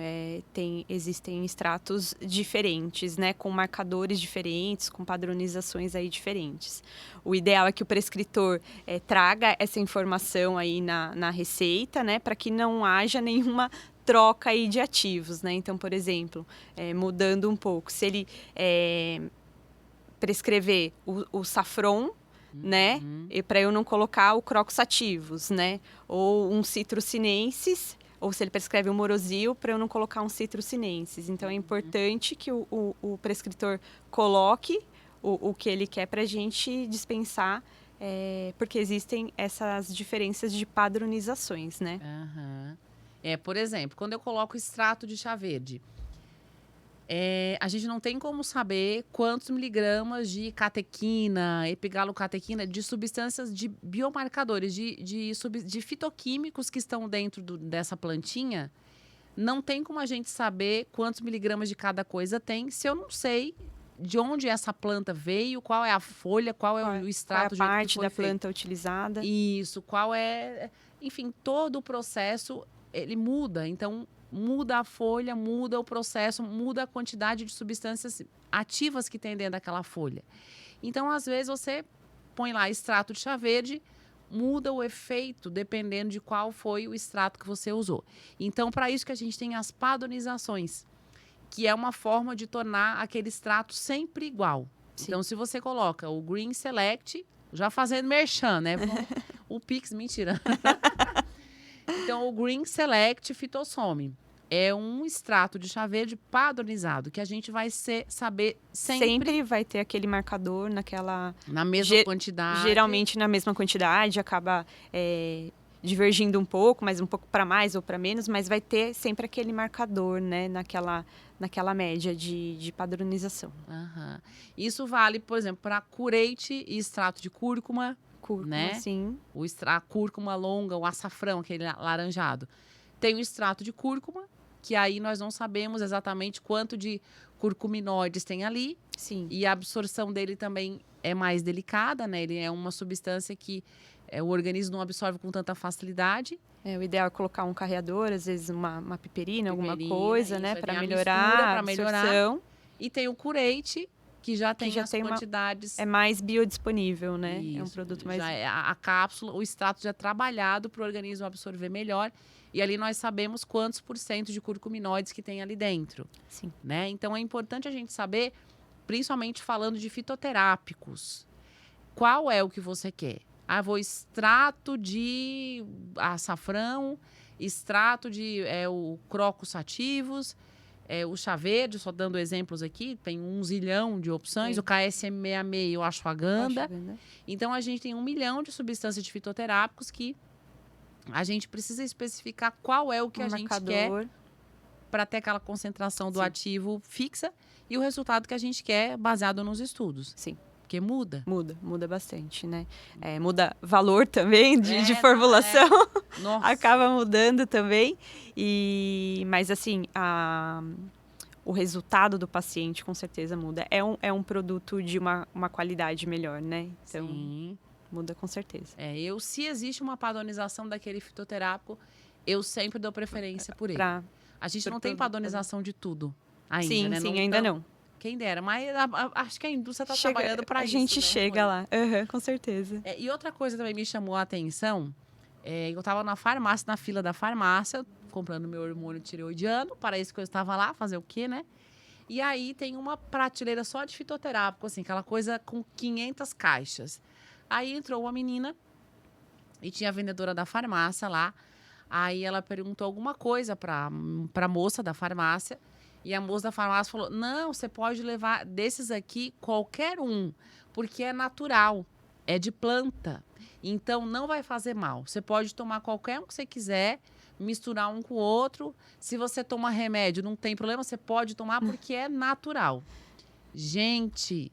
existem extratos diferentes, né? Com marcadores diferentes, com padronizações aí diferentes. O ideal é que o prescritor traga essa informação aí na receita, né? Para que não haja nenhuma troca aí de ativos, né? Então, por exemplo, mudando um pouco, se ele prescrever o safron, né? E para eu não colocar o crocus sativos, né? Ou um citrocinensis, ou se ele prescreve o morosil, para eu não colocar um citrocinensis. Então é importante que o prescritor coloque o que ele quer para a gente dispensar, porque existem essas diferenças de padronizações, né? Por exemplo, quando eu coloco extrato de chá verde, a gente não tem como saber quantos miligramas de catequina, epigalocatequina, de substâncias de biomarcadores, de fitoquímicos que estão dentro dessa plantinha. Não tem como a gente saber quantos miligramas de cada coisa tem se eu não sei de onde essa planta veio, qual é a folha, qual é o extrato. Qual é a parte da planta utilizada. Isso, qual é... Enfim, todo o processo, ele muda. Então, muda a folha, muda o processo, muda a quantidade de substâncias ativas que tem dentro daquela folha. Então, às vezes, você põe lá extrato de chá verde, muda o efeito dependendo de qual foi o extrato que você usou. Então, para isso que a gente tem as padronizações, que é uma forma de tornar aquele extrato sempre igual. Sim. Então, se você coloca o Green Select, já fazendo merchan, né? O Pix, mentira. Então, o Green Select Fitossome é um extrato de chá verde padronizado, que a gente vai saber sempre... Sempre vai ter aquele marcador na mesma quantidade. Geralmente na mesma quantidade, acaba divergindo um pouco para mais ou para menos, mas vai ter sempre aquele marcador, né, naquela média de padronização. Isso vale, por exemplo, para cureite e extrato de cúrcuma, né? Sim. A cúrcuma longa, o açafrão, aquele laranjado. Tem o extrato de cúrcuma, que aí nós não sabemos exatamente quanto de curcuminoides tem ali. Sim. E a absorção dele também é mais delicada, né? Ele é uma substância que o organismo não absorve com tanta facilidade. O ideal é colocar um carreador, às vezes uma piperina, alguma coisa, né? Para melhorar a absorção. E tem o cureite, que já tem as quantidades... É mais biodisponível, né? Isso, é um produto mais... A cápsula, o extrato já é trabalhado para o organismo absorver melhor. E ali nós sabemos quantos % de curcuminoides que tem ali dentro. Sim. Né? Então, é importante a gente saber, principalmente falando de fitoterápicos, qual é o que você quer. Vou extrato de açafrão, extrato de o crocus sativos, o chá verde, só dando exemplos aqui, tem 1 zilhão de opções, o KSM66 o ashwagandha. Então, a gente tem 1 milhão de substâncias de fitoterápicos que a gente precisa especificar qual é o que a gente quer para ter aquela concentração do ativo fixa e o resultado que a gente quer baseado nos estudos. Sim. Porque muda. Muda bastante, né? Muda valor também de formulação. Acaba mudando também. Mas, assim, o resultado do paciente com certeza muda. É um produto de uma qualidade melhor, né? Então, sim. Muda com certeza. Se existe uma padronização daquele fitoterápico, eu sempre dou preferência por ele. A gente não tem padronização de tudo ainda, né? Sim, ainda não. Quem dera, mas acho que a indústria está trabalhando para isso. A gente chega lá, com certeza. E outra coisa também me chamou a atenção, eu estava na farmácia, na fila da farmácia, comprando meu hormônio tireoidiano, para isso que eu estava lá, fazer o quê, né? E aí tem uma prateleira só de fitoterápico, assim, aquela coisa com 500 caixas. Aí entrou uma menina e tinha a vendedora da farmácia lá. Aí ela perguntou alguma coisa para a moça da farmácia. E a moça da farmácia falou, não, você pode levar desses aqui qualquer um, porque é natural, é de planta. Então, não vai fazer mal. Você pode tomar qualquer um que você quiser, misturar um com o outro. Se você toma remédio, não tem problema, você pode tomar porque é natural. Gente,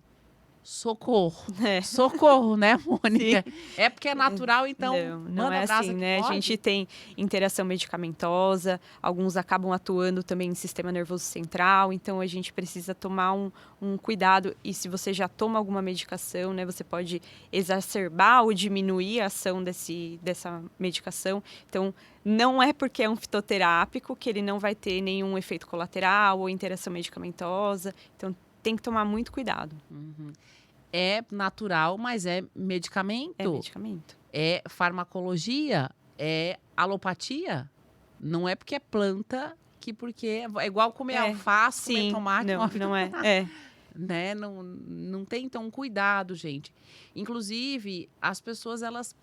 socorro. Socorro, né, Mônica? Sim. É porque é natural, então Não manda é brasa assim, que né? pode. A gente tem interação medicamentosa, alguns acabam atuando também no sistema nervoso central, então a gente precisa tomar um cuidado. E se você já toma alguma medicação, né, você pode exacerbar ou diminuir a ação dessa medicação. Então, não é porque é um fitoterápico que ele não vai ter nenhum efeito colateral ou interação medicamentosa. Então, tem que tomar muito cuidado. É natural, mas é medicamento. É medicamento. É farmacologia, é alopatia. Não é porque é planta que porque é igual comer alface, comer tomate. Não é. Né? Não tem, então, cuidado, gente. Inclusive, as pessoas, elas,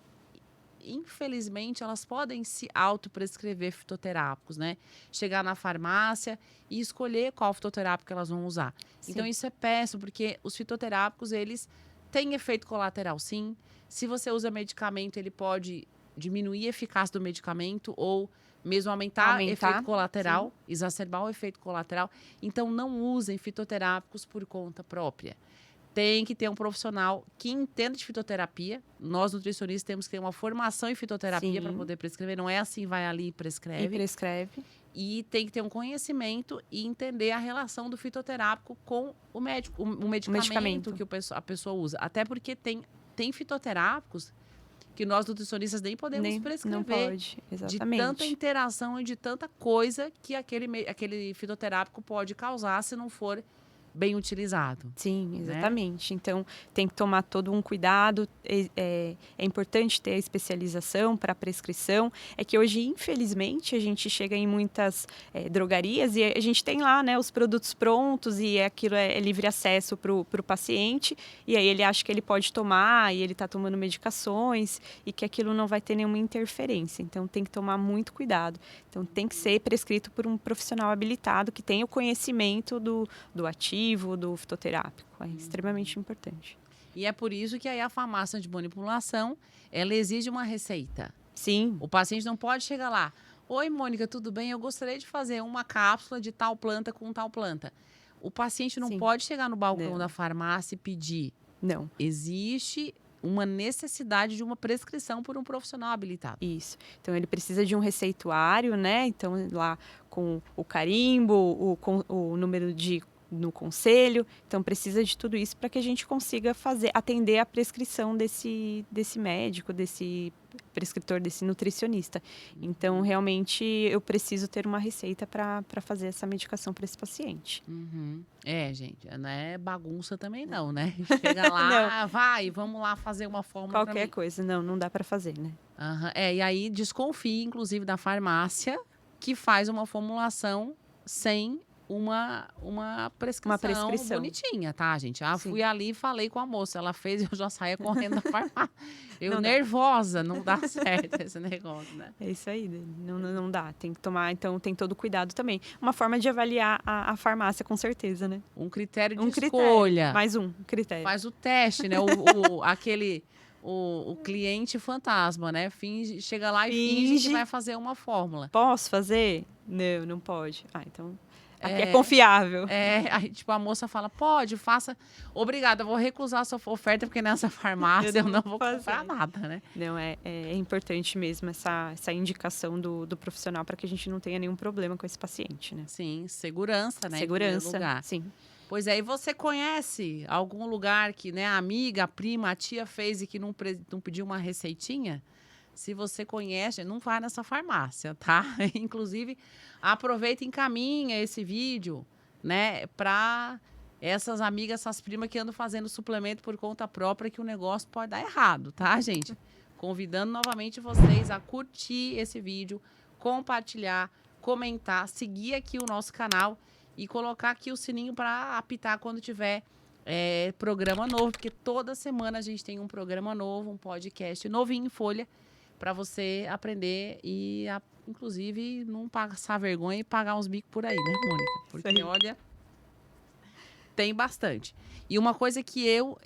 infelizmente, elas podem se autoprescrever fitoterápicos, né? Chegar na farmácia e escolher qual fitoterápico elas vão usar. Sim. Então, isso é péssimo, porque os fitoterápicos, eles têm efeito colateral, sim. Se você usa medicamento, ele pode diminuir a eficácia do medicamento ou mesmo aumentar efeito colateral, sim. Exacerbar o efeito colateral. Então, não usem fitoterápicos por conta própria. Tem que ter um profissional que entenda de fitoterapia. Nós, nutricionistas, temos que ter uma formação em fitoterapia para poder prescrever. Não é assim, vai ali e prescreve. E prescreve. E tem que ter um conhecimento e entender a relação do fitoterápico com o médico, o medicamento que a pessoa usa. Até porque tem fitoterápicos que nós, nutricionistas, nem podemos prescrever. Não pode, exatamente. De tanta interação e de tanta coisa que aquele fitoterápico pode causar se não for bem utilizado. Sim, exatamente. Né? Então, tem que tomar todo um cuidado. É importante ter a especialização para a prescrição. É que hoje, infelizmente, a gente chega em muitas drogarias e a gente tem lá, né, os produtos prontos e aquilo é livre acesso para o paciente. E aí ele acha que ele pode tomar e ele está tomando medicações e que aquilo não vai ter nenhuma interferência. Então, tem que tomar muito cuidado. Então, tem que ser prescrito por um profissional habilitado que tenha o conhecimento do ativo, do fitoterápico. É extremamente importante. E é por isso que aí a farmácia de manipulação, ela exige uma receita. Sim. O paciente não pode chegar lá. Oi, Mônica, tudo bem? Eu gostaria de fazer uma cápsula de tal planta com tal planta. O paciente não pode chegar no balcão da farmácia e pedir. Não. Existe uma necessidade de uma prescrição por um profissional habilitado. Isso. Então, ele precisa de um receituário, né? Então, lá com o carimbo, o número no conselho. Então, precisa de tudo isso para que a gente consiga atender a prescrição desse médico, desse prescritor, desse nutricionista. Então, realmente, eu preciso ter uma receita para fazer essa medicação para esse paciente. Gente, não é bagunça também não, né? Chega lá, vamos lá fazer uma fórmula. Qualquer coisa, não dá para fazer, né? E aí desconfie, inclusive, da farmácia que faz uma formulação sem uma prescrição bonitinha, tá, gente? Fui ali e falei com a moça, ela fez e eu já saía correndo da farmácia. Eu nervosa, não dá certo esse negócio, né? É isso aí, não dá. Tem que tomar, então tem todo cuidado também. Uma forma de avaliar a farmácia, com certeza, né? Um critério de escolha. Mais um critério. Faz o teste, né? O cliente fantasma, né? Chega lá e finge que vai fazer uma fórmula. Posso fazer? Não pode. Então... Aqui é confiável. Aí, tipo, a moça fala, pode, faça. Obrigada, eu vou recusar a sua oferta, porque nessa farmácia eu não vou comprar nada, né? Não, é importante mesmo essa indicação do profissional para que a gente não tenha nenhum problema com esse paciente, né? Sim, segurança, né? Segurança, sim. Pois é, e você conhece algum lugar que, né, a amiga, a prima, a tia fez e que não pediu uma receitinha? Se você conhece, não vai nessa farmácia, tá? Inclusive, aproveita e encaminha esse vídeo, né, para essas amigas, essas primas que andam fazendo suplemento por conta própria, que o negócio pode dar errado, tá, gente? Convidando novamente vocês a curtir esse vídeo, compartilhar, comentar, seguir aqui o nosso canal e colocar aqui o sininho para apitar quando tiver programa novo, porque toda semana a gente tem um programa novo, um podcast novinho em folha, para você aprender e, inclusive, não passar vergonha e pagar uns bicos por aí, né, Mônica? Porque, olha, tem bastante. E uma coisa que eu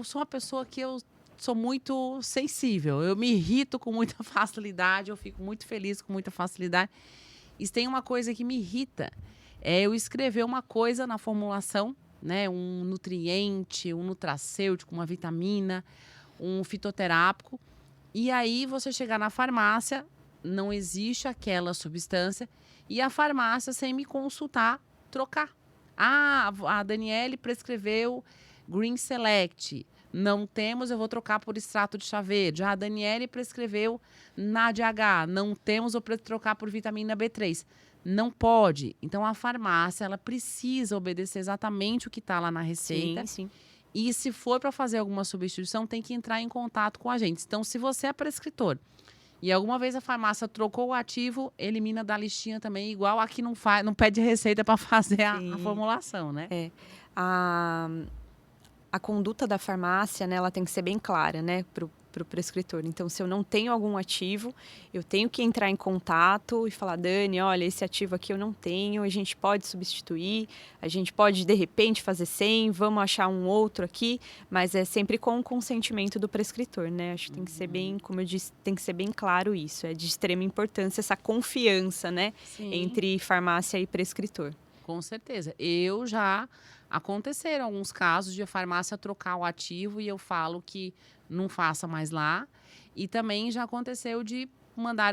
sou uma pessoa que eu sou muito sensível. Eu me irrito com muita facilidade, eu fico muito feliz com muita facilidade. E tem uma coisa que me irrita, é eu escrever uma coisa na formulação, né? Um nutriente, um nutracêutico, uma vitamina, um fitoterápico. E aí você chegar na farmácia, não existe aquela substância e a farmácia, sem me consultar, trocar. Ah, a Daniele prescreveu Green Select. Não temos, eu vou trocar por extrato de chá verde. Ah, a Daniele prescreveu NADH. Não temos, eu vou trocar por vitamina B3. Não pode. Então, a farmácia, ela precisa obedecer exatamente o que está lá na receita. Sim. E se for para fazer alguma substituição, tem que entrar em contato com a gente. Então, se você é prescritor e alguma vez a farmácia trocou o ativo, elimina da listinha também, igual aqui não pede receita para fazer a formulação, né? A conduta da farmácia, né, ela tem que ser bem clara, né, para o prescritor. Então, se eu não tenho algum ativo, eu tenho que entrar em contato e falar, Dani, olha, esse ativo aqui eu não tenho, a gente pode substituir, a gente pode, de repente, fazer sem, vamos achar um outro aqui, mas é sempre com o consentimento do prescritor, né? Acho que tem que ser bem, como eu disse, tem que ser bem claro isso. É de extrema importância essa confiança, né, entre farmácia e prescritor. Com certeza. Aconteceram alguns casos de a farmácia trocar o ativo e eu falo que não faça mais lá. E também já aconteceu de mandar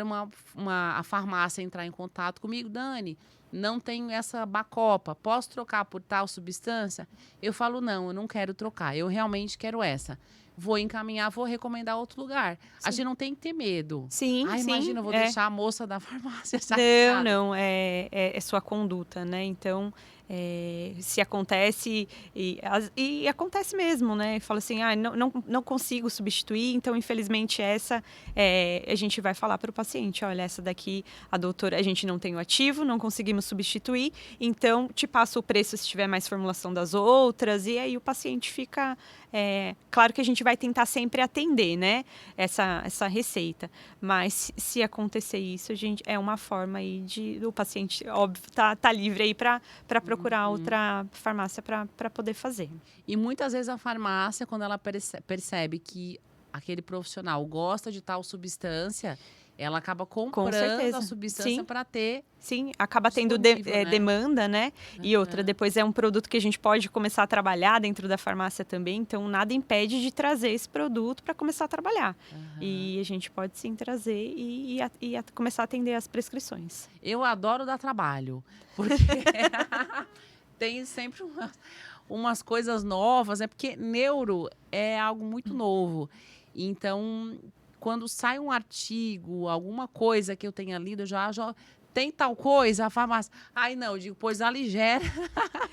a farmácia entrar em contato comigo. Dani, não tenho essa Bacopa, posso trocar por tal substância? Eu falo, não, eu não quero trocar, eu realmente quero essa. Vou encaminhar, vou recomendar outro lugar. Sim. A gente não tem que ter medo. Sim, imagina, eu vou deixar a moça da farmácia. Não, é sua conduta, né? Então, se acontece, e acontece mesmo, né? Fala assim, não consigo substituir, então, infelizmente, essa a gente vai falar para o paciente, olha, essa daqui, a doutora, a gente não tem o ativo, não conseguimos substituir, então, te passo o preço se tiver mais formulação das outras, e aí o paciente fica... claro que a gente vai tentar sempre atender, né, essa receita, mas se acontecer isso, é uma forma aí do paciente, óbvio, tá livre aí para procurar outra farmácia para poder fazer. E muitas vezes a farmácia, quando ela percebe que aquele profissional gosta de tal substância, ela acaba comprando a substância para ter... Sim, acaba tendo demanda, né? E outra, depois é um produto que a gente pode começar a trabalhar dentro da farmácia também, então nada impede de trazer esse produto para começar a trabalhar. E a gente pode sim trazer e começar a atender as prescrições. Eu adoro dar trabalho, porque tem sempre umas coisas novas, né? Porque neuro é algo muito novo. Então, quando sai um artigo, alguma coisa que eu tenha lido, já tem tal coisa, a farmácia... Ai, não, eu digo, pois aligera.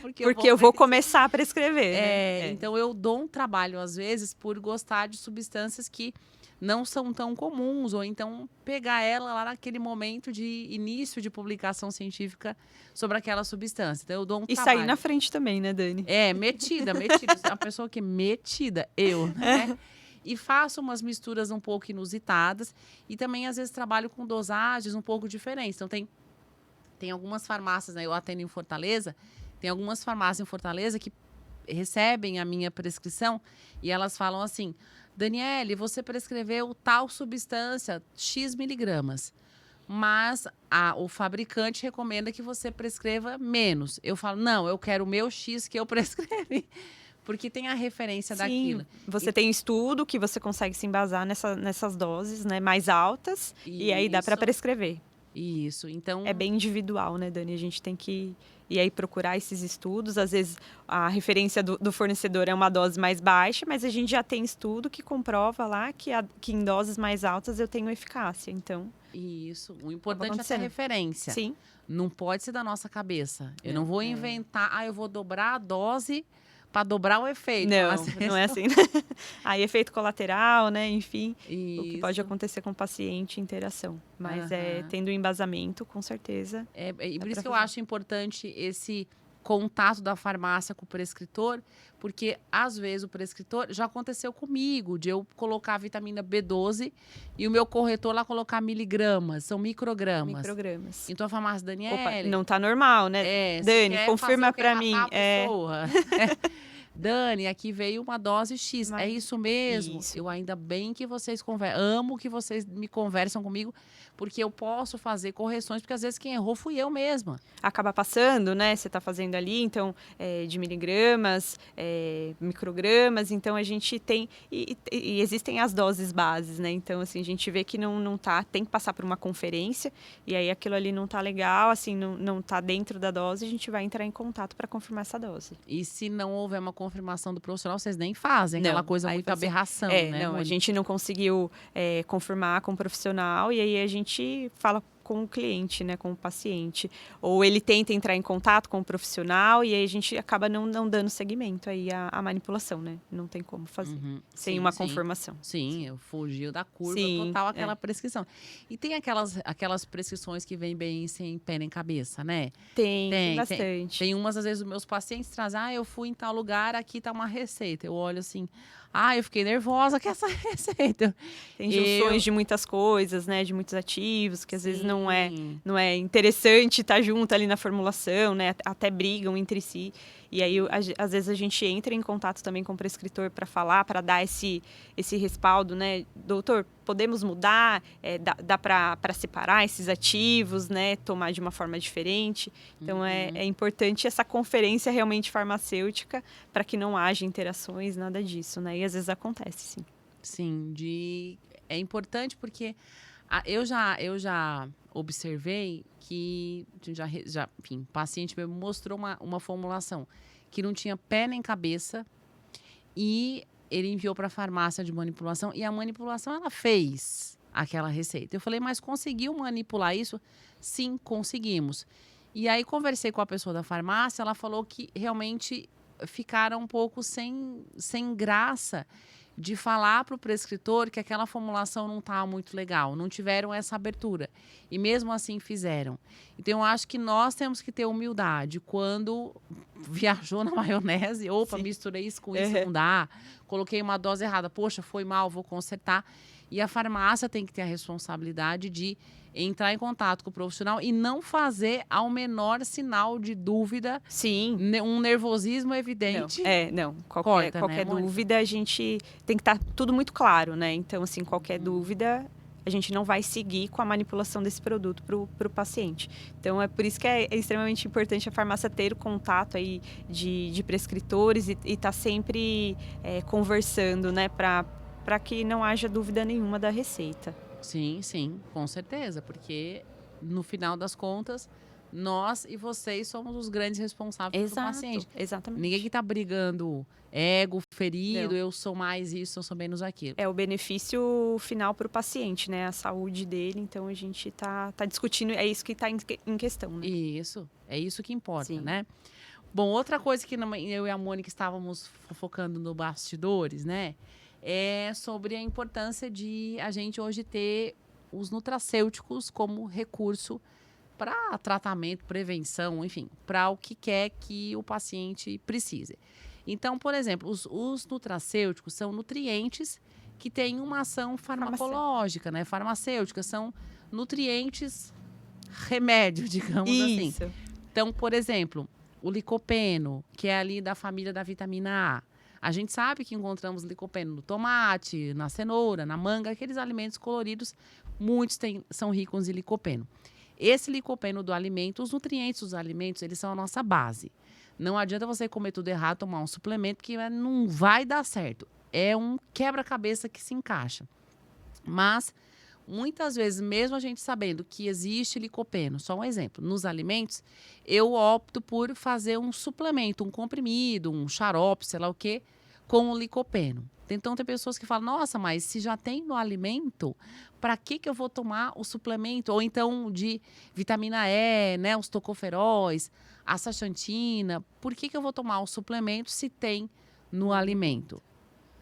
porque eu vou começar a prescrever. Né? Então, eu dou um trabalho, às vezes, por gostar de substâncias que não são tão comuns, ou então pegar ela lá naquele momento de início de publicação científica sobre aquela substância. Então, eu dou um trabalho. E sair na frente também, né, Dani? Metida. Você é uma pessoa que é metida, né? E faço umas misturas um pouco inusitadas e também, às vezes, trabalho com dosagens um pouco diferentes. Então, tem algumas farmácias, né? Eu atendo em Fortaleza, tem algumas farmácias em Fortaleza que recebem a minha prescrição e elas falam assim, Daniele, você prescreveu tal substância, X miligramas, mas o fabricante recomenda que você prescreva menos. Eu falo, não, eu quero o meu X que eu prescrevi. Porque tem a referência daquilo. Você tem estudo que você consegue se embasar nessas doses, né, mais altas, e aí dá para prescrever. Isso, então... É bem individual, né, Dani? A gente tem que ir aí procurar esses estudos. Às vezes, a referência do fornecedor é uma dose mais baixa, mas a gente já tem estudo que comprova lá que em doses mais altas eu tenho eficácia, então... Isso, o importante é ter referência. Sim. Não pode ser da nossa cabeça. Eu não vou inventar, eu vou dobrar a dose... para dobrar o efeito. Não é assim. Aí, efeito colateral, né? Enfim, isso. O que pode acontecer com o paciente, interação. Mas tendo um embasamento, com certeza. E por isso que eu acho importante esse contato da farmácia com o prescritor, porque às vezes o prescritor, já aconteceu comigo, de eu colocar a vitamina B12 e o meu corretor lá colocar miligramas, são microgramas. Então a farmácia, Daniele... Opa, não tá normal, né? Dani, confirma para mim. Dani, aqui veio uma dose X. Mas- É isso mesmo? Isso. Eu ainda bem que vocês conversam. Amo que vocês me conversam comigo, porque eu posso fazer correções, porque às vezes quem errou fui eu mesma. Acaba passando, né? Você está fazendo ali, então, de miligramas, microgramas, então a gente tem, e existem as doses bases, né? Então, assim, a gente vê que não tá, tem que passar por uma conferência, e aí aquilo ali não tá legal, assim, não tá dentro da dose, a gente vai entrar em contato para confirmar essa dose. E se não houver uma confirmação do profissional, vocês nem fazem. Aquela Não, coisa aí muito vai ser- aberração, né? Não, a Mônica? gente não conseguiu confirmar com o profissional, e aí a gente fala com o cliente, né, com o paciente. Ou ele tenta entrar em contato com o profissional e aí a gente acaba não dando seguimento aí à manipulação, né? Não tem como fazer Uhum. sem Sim, uma sim. confirmação. Sim, eu fugiu da curva Sim, total aquela prescrição. E tem aquelas prescrições que vêm bem sem pé nem cabeça, né? Tem bastante. Tem umas, às vezes, os meus pacientes trazem, eu fui em tal lugar, aqui tá uma receita. Eu olho assim, eu fiquei nervosa com essa receita. Tem junções de muitas coisas, né? De muitos ativos, que às vezes não é Sim. interessante estar junto ali na formulação, né? Até brigam entre si. E aí, às vezes, a gente entra em contato também com o prescritor para falar, para dar esse respaldo, né? Doutor, podemos mudar? Dá para separar esses ativos, né? Tomar de uma forma diferente. Então, é importante essa conferência realmente farmacêutica para que não haja interações, nada disso, né? E às vezes acontece, sim. Sim, é importante porque eu já observei que enfim, o paciente me mostrou uma formulação que não tinha pé nem cabeça e ele enviou para a farmácia de manipulação e a manipulação ela fez aquela receita. Eu falei, mas conseguiu manipular isso? Sim, conseguimos. E aí conversei com a pessoa da farmácia, ela falou que realmente ficaram um pouco sem graça de falar para o prescritor que aquela formulação não estava muito legal, não tiveram essa abertura. E mesmo assim fizeram. Então, eu acho que nós temos que ter humildade. Quando viajou na maionese, opa, Sim. misturei isso com isso, não dá. Coloquei uma dose errada, poxa, foi mal, vou consertar. E a farmácia tem que ter a responsabilidade de entrar em contato com o profissional e não fazer ao menor sinal de dúvida, Sim. um nervosismo evidente. Não. Corta, né, Qualquer Mônica? dúvida, a gente tem que estar tudo muito claro, né? Então, assim, qualquer dúvida, a gente não vai seguir com a manipulação desse produto para o paciente. Então, é por isso que é extremamente importante a farmácia ter o contato aí de prescritores e estar sempre conversando, né? Para que não haja dúvida nenhuma da receita. Sim, com certeza, porque no final das contas, nós e vocês somos os grandes responsáveis pelo paciente. Exatamente. Ninguém que tá brigando ego ferido, Não. eu sou mais isso, eu sou menos aquilo. É o benefício final para o paciente, né? A saúde dele, então a gente tá discutindo, é isso que está em questão, né? Isso, é isso que importa, Sim. né? Bom, outra coisa que eu e a Mônica estávamos focando no bastidores, né? É sobre a importância de a gente hoje ter os nutracêuticos como recurso para tratamento, prevenção, enfim, para o que quer que o paciente precise. Então, por exemplo, os nutracêuticos são nutrientes que têm uma ação farmacológica, né? Farmacêutica, são nutrientes remédio, digamos assim. Isso. Então, por exemplo, o licopeno, que é ali da família da vitamina A. A gente sabe que encontramos licopeno no tomate, na cenoura, na manga, aqueles alimentos coloridos, muitos são ricos em licopeno. Esse licopeno do alimento, os nutrientes dos alimentos, eles são a nossa base. Não adianta você comer tudo errado, tomar um suplemento que não vai dar certo. É um quebra-cabeça que se encaixa. Mas, muitas vezes, mesmo a gente sabendo que existe licopeno, só um exemplo, nos alimentos, eu opto por fazer um suplemento, um comprimido, um xarope, sei lá o quê, com o licopeno. Então, tem pessoas que falam, nossa, mas se já tem no alimento, para que eu vou tomar o suplemento? Ou então de vitamina E, né, os tocoferóis, astaxantina, por que eu vou tomar o suplemento se tem no alimento?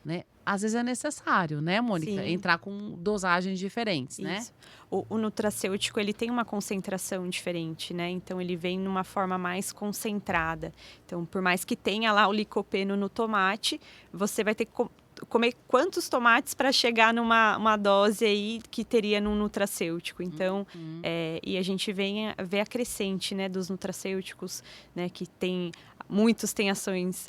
Né? Às vezes é necessário, né, Mônica? Sim. Entrar com dosagens diferentes, né? Isso. O nutracêutico, ele tem uma concentração diferente, né? Então, ele vem numa forma mais concentrada. Então, por mais que tenha lá o licopeno no tomate, você vai ter que comer quantos tomates para chegar numa dose aí que teria num nutracêutico. Então, e a gente vê a crescente, né, dos nutracêuticos, né, que muitos têm ações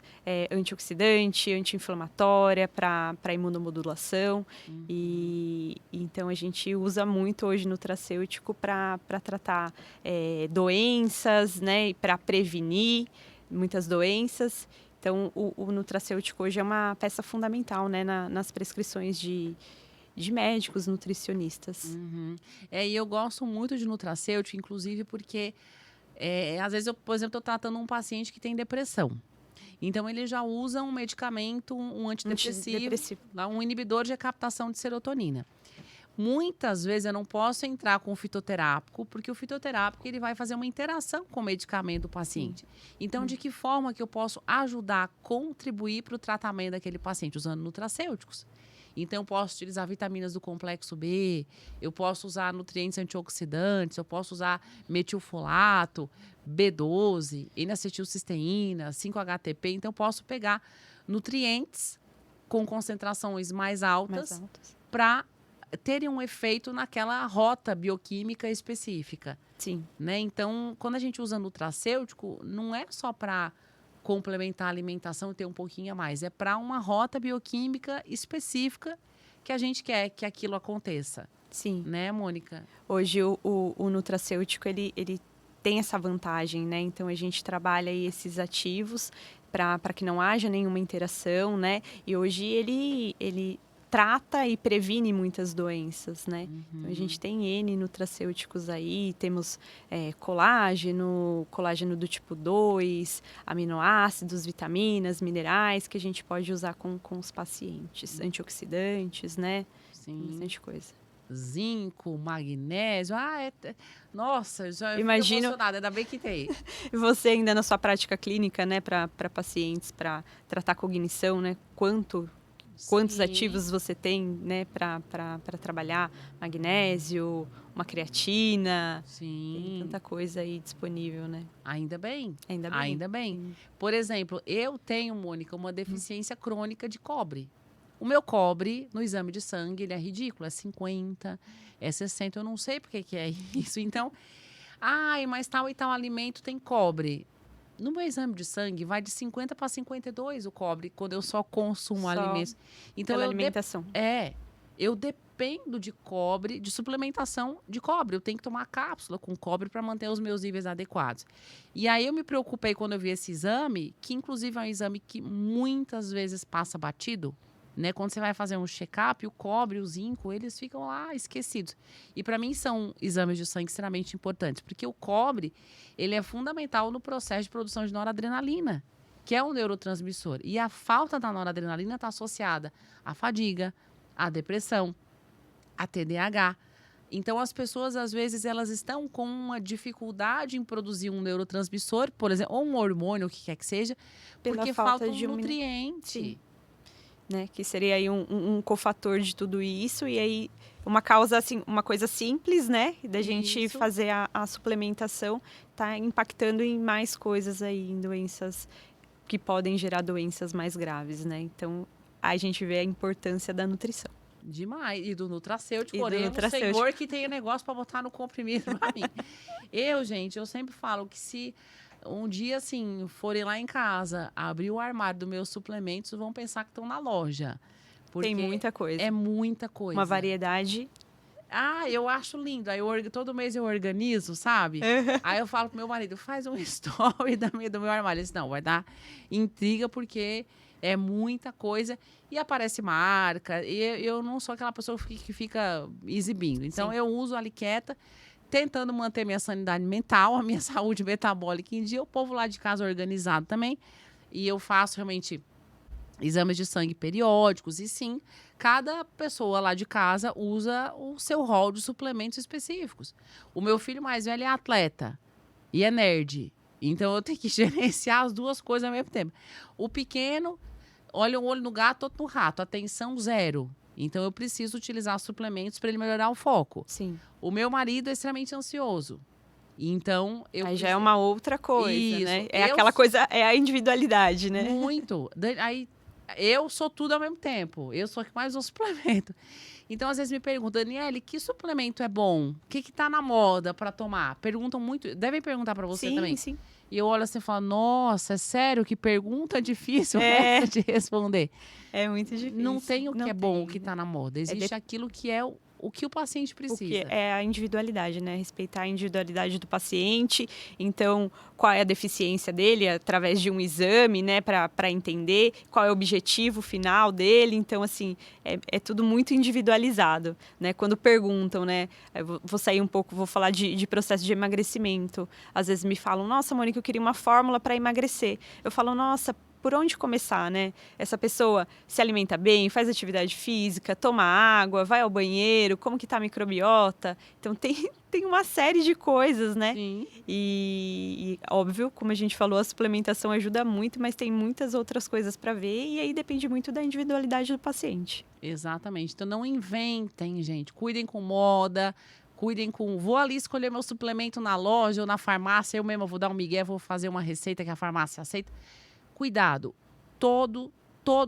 antioxidante, anti-inflamatória para imunomodulação. E então a gente usa muito hoje nutracêutico para tratar doenças, né, e para prevenir muitas doenças. Então, o nutracêutico hoje é uma peça fundamental, né, nas prescrições de médicos, nutricionistas. E eu gosto muito de nutracêutico, inclusive porque, às vezes, por exemplo, estou tratando um paciente que tem depressão. Então, ele já usa um medicamento, um antidepressivo, um inibidor de captação de serotonina. Muitas vezes eu não posso entrar com o fitoterápico, porque o fitoterápico ele vai fazer uma interação com o medicamento do paciente. Então, de que forma que eu posso ajudar, contribuir para o tratamento daquele paciente? Usando nutracêuticos. Então, eu posso utilizar vitaminas do complexo B, eu posso usar nutrientes antioxidantes, eu posso usar metilfolato, B12, N-acetilcisteína, 5-HTP. Então, eu posso pegar nutrientes com concentrações mais altas para terem um efeito naquela rota bioquímica específica. Sim. Né? Então, quando a gente usa nutracêutico, não é só para complementar a alimentação e ter um pouquinho a mais. É para uma rota bioquímica específica que a gente quer que aquilo aconteça. Sim. Né, Mônica? Hoje, o nutracêutico, ele tem essa vantagem, né? Então, a gente trabalha aí esses ativos para que não haja nenhuma interação, né? E hoje, ele trata e previne muitas doenças, né? Então, a gente tem N nutracêuticos aí, temos colágeno do tipo 2, aminoácidos, vitaminas, minerais, que a gente pode usar com os pacientes, antioxidantes, né? Sim. Bastante coisa. Zinco, magnésio, nossa, já imagino, fico emocionada, ainda bem que tem. Você ainda na sua prática clínica, né, para pacientes, para tratar cognição, né, quantos ativos você tem, né, para trabalhar magnésio, uma creatina. Sim. Tem tanta coisa aí disponível, né? Ainda bem. Ainda bem. Por exemplo, eu tenho, Mônica, uma deficiência crônica de cobre. O meu cobre, no exame de sangue, ele é ridículo, é 50, é 60, eu não sei por que é isso. Então, mas tal e tal alimento tem cobre. No meu exame de sangue, vai de 50 para 52 o cobre, quando eu só consumo alimentos. Então, pela alimentação. Eu dependo de cobre, de suplementação de cobre. Eu tenho que tomar cápsula com cobre para manter os meus níveis adequados. E aí eu me preocupei quando eu vi esse exame, que inclusive é um exame que muitas vezes passa batido. Né? Quando você vai fazer um check-up, o cobre, o zinco, eles ficam lá esquecidos. E para mim são exames de sangue extremamente importantes, porque o cobre, ele é fundamental no processo de produção de noradrenalina, que é um neurotransmissor. E a falta da noradrenalina está associada à fadiga, à depressão, a TDAH. Então, as pessoas, às vezes, elas estão com uma dificuldade em produzir um neurotransmissor, por exemplo, ou um hormônio, o que quer que seja, porque falta um nutriente. Sim. Né, que seria aí um cofator de tudo isso, e aí uma causa, assim, uma coisa simples, né, da gente fazer a suplementação, tá impactando em mais coisas aí, em doenças que podem gerar doenças mais graves, né, então a gente vê a importância da nutrição. Demais, e do nutracêutico, porém, o senhor que tem negócio para botar no comprimido para mim. Eu sempre falo que se um dia, assim, forem lá em casa, abrir o armário dos meus suplementos, vão pensar que estão na loja. Tem muita coisa. É muita coisa. Uma variedade. Eu acho lindo. Aí todo mês eu organizo, sabe? Aí eu falo pro meu marido, faz um story do meu armário. Ele diz, não, vai dar intriga porque é muita coisa. E aparece marca. E eu não sou aquela pessoa que fica exibindo. Então, eu uso ali quieta, tentando manter minha sanidade mental, a minha saúde metabólica em dia, o povo lá de casa organizado também. E eu faço realmente exames de sangue periódicos. E sim, cada pessoa lá de casa usa o seu rol de suplementos específicos. O meu filho mais velho é atleta e é nerd. Então, eu tenho que gerenciar as duas coisas ao mesmo tempo. O pequeno, olha um olho no gato, outro no rato. Atenção zero. Então, eu preciso utilizar suplementos para ele melhorar o foco. Sim. O meu marido é extremamente ansioso. Então, aí já é uma outra coisa, né? É aquela coisa, é a individualidade, né? Muito. Aí, eu sou tudo ao mesmo tempo. Eu sou a que mais uso suplemento. Então, às vezes me perguntam, Daniele, que suplemento é bom? O que tá na moda para tomar? Perguntam muito, devem perguntar para você também. Sim. E eu olho assim e falo, nossa, é sério? Que pergunta difícil É. essa de responder. É muito difícil. Não tem o que Não é bom, tem. o que tá na moda. Existe aquilo que é o que o paciente precisa. O que é a individualidade, né? Respeitar a individualidade do paciente. Então, qual é a deficiência dele através de um exame, né? Para entender qual é o objetivo final dele. Então, assim, é tudo muito individualizado, né? Quando perguntam, né? Eu vou sair um pouco, vou falar de processo de emagrecimento. Às vezes me falam, nossa, Mônica, eu queria uma fórmula para emagrecer. Eu falo, nossa, por onde começar, né? Essa pessoa se alimenta bem, faz atividade física, toma água, vai ao banheiro, como que tá a microbiota? Então, tem uma série de coisas, né? Sim. E, óbvio, como a gente falou, a suplementação ajuda muito, mas tem muitas outras coisas para ver e aí depende muito da individualidade do paciente. Exatamente. Então, não inventem, gente. Cuidem com moda, cuidem com... Vou ali escolher meu suplemento na loja ou na farmácia, eu mesma vou dar um migué, vou fazer uma receita que a farmácia aceita. Cuidado, todo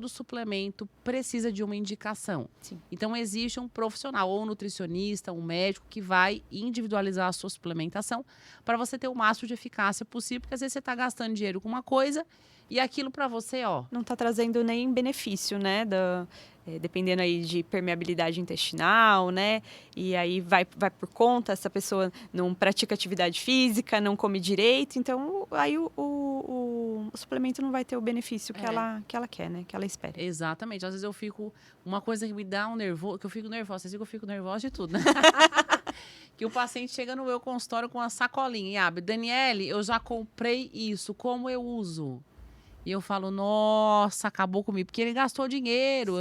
suplemento precisa de uma indicação. Sim. Então, existe um profissional, ou um nutricionista, um médico, que vai individualizar a sua suplementação para você ter o máximo de eficácia possível, porque às vezes você está gastando dinheiro com uma coisa e aquilo para você, ó... Não está trazendo nem benefício, né? Dependendo aí de permeabilidade intestinal, né? E aí vai por conta, essa pessoa não pratica atividade física, não come direito, então aí o suplemento não vai ter o benefício que ela quer, né? Que ela espera. Exatamente. Às vezes eu fico... Uma coisa que me dá um nervoso... Que eu fico nervosa. Vocês viram que eu fico nervosa de tudo, né? Que o paciente chega no meu consultório com uma sacolinha e abre. Daniele, eu já comprei isso. Como eu uso? E eu falo, nossa, acabou comigo. Porque ele gastou dinheiro.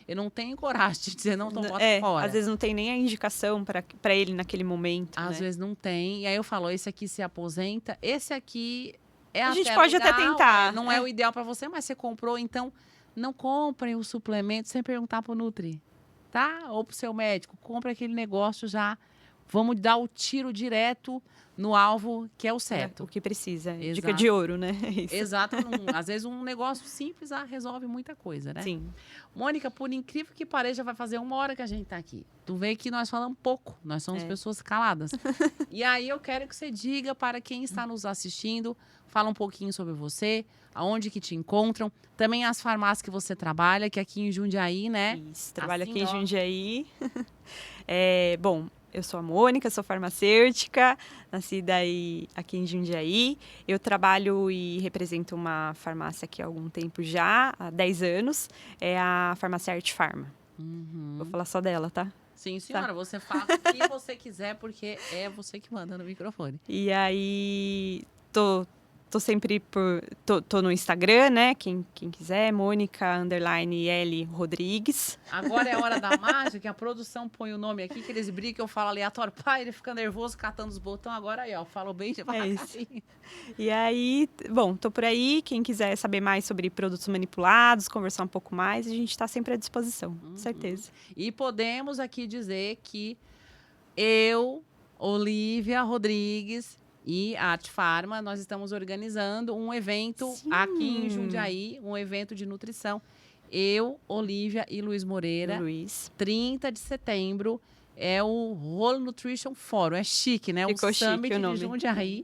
Eu não tenho coragem de dizer, não, então bota fora. Às vezes não tem nem a indicação para ele naquele momento. Às vezes não tem. E aí eu falo, esse aqui se aposenta. Esse aqui é a gente pode legal, até tentar. Não é o ideal para você, mas você comprou. Então, não comprem o suplemento sem perguntar pro Nutri, tá? Ou pro seu médico. Compre aquele negócio já. Vamos dar o tiro direto no alvo, que é o certo. O que precisa. Exato. Dica de ouro, né? Isso. Exato. Às vezes um negócio simples resolve muita coisa, né? Sim. Mônica, por incrível que pareça, já vai fazer 1 hora que a gente tá aqui. Tu vê que nós falamos pouco. Nós somos pessoas caladas. E aí eu quero que você diga para quem está nos assistindo, fala um pouquinho sobre você, aonde que te encontram. Também as farmácias que você trabalha, que aqui em Jundiaí, né? Isso, trabalho assim, aqui em Jundiaí. Bom, eu sou a Mônica, sou farmacêutica, nascida aqui em Jundiaí. Eu trabalho e represento uma farmácia aqui há algum tempo já, há 10 anos. É a farmácia Arte Farma. Vou falar só dela, tá? Sim, senhora. Tá. Você fala o que você quiser, porque é você que manda no microfone. E aí, tô sempre tô no Instagram, né? Quem quiser, Mônica_L Rodrigues. Agora é a hora da mágica, que a produção põe o nome aqui, que eles brigam, eu falo aleatório. Pai, ele fica nervoso catando os botões. Agora aí, ó, falo bem devagarinho. E aí, bom, tô por aí. Quem quiser saber mais sobre produtos manipulados, conversar um pouco mais, a gente tá sempre à disposição, certeza. E podemos aqui dizer que eu, Olivia Rodrigues e a Arte Farma, nós estamos organizando um evento aqui em Jundiaí, um evento de nutrição. Eu, Olivia e Luiz Moreira. 30 de setembro é o Whole Nutrition Forum. É chique, né? Ficou o Summit chique, de Jundiaí.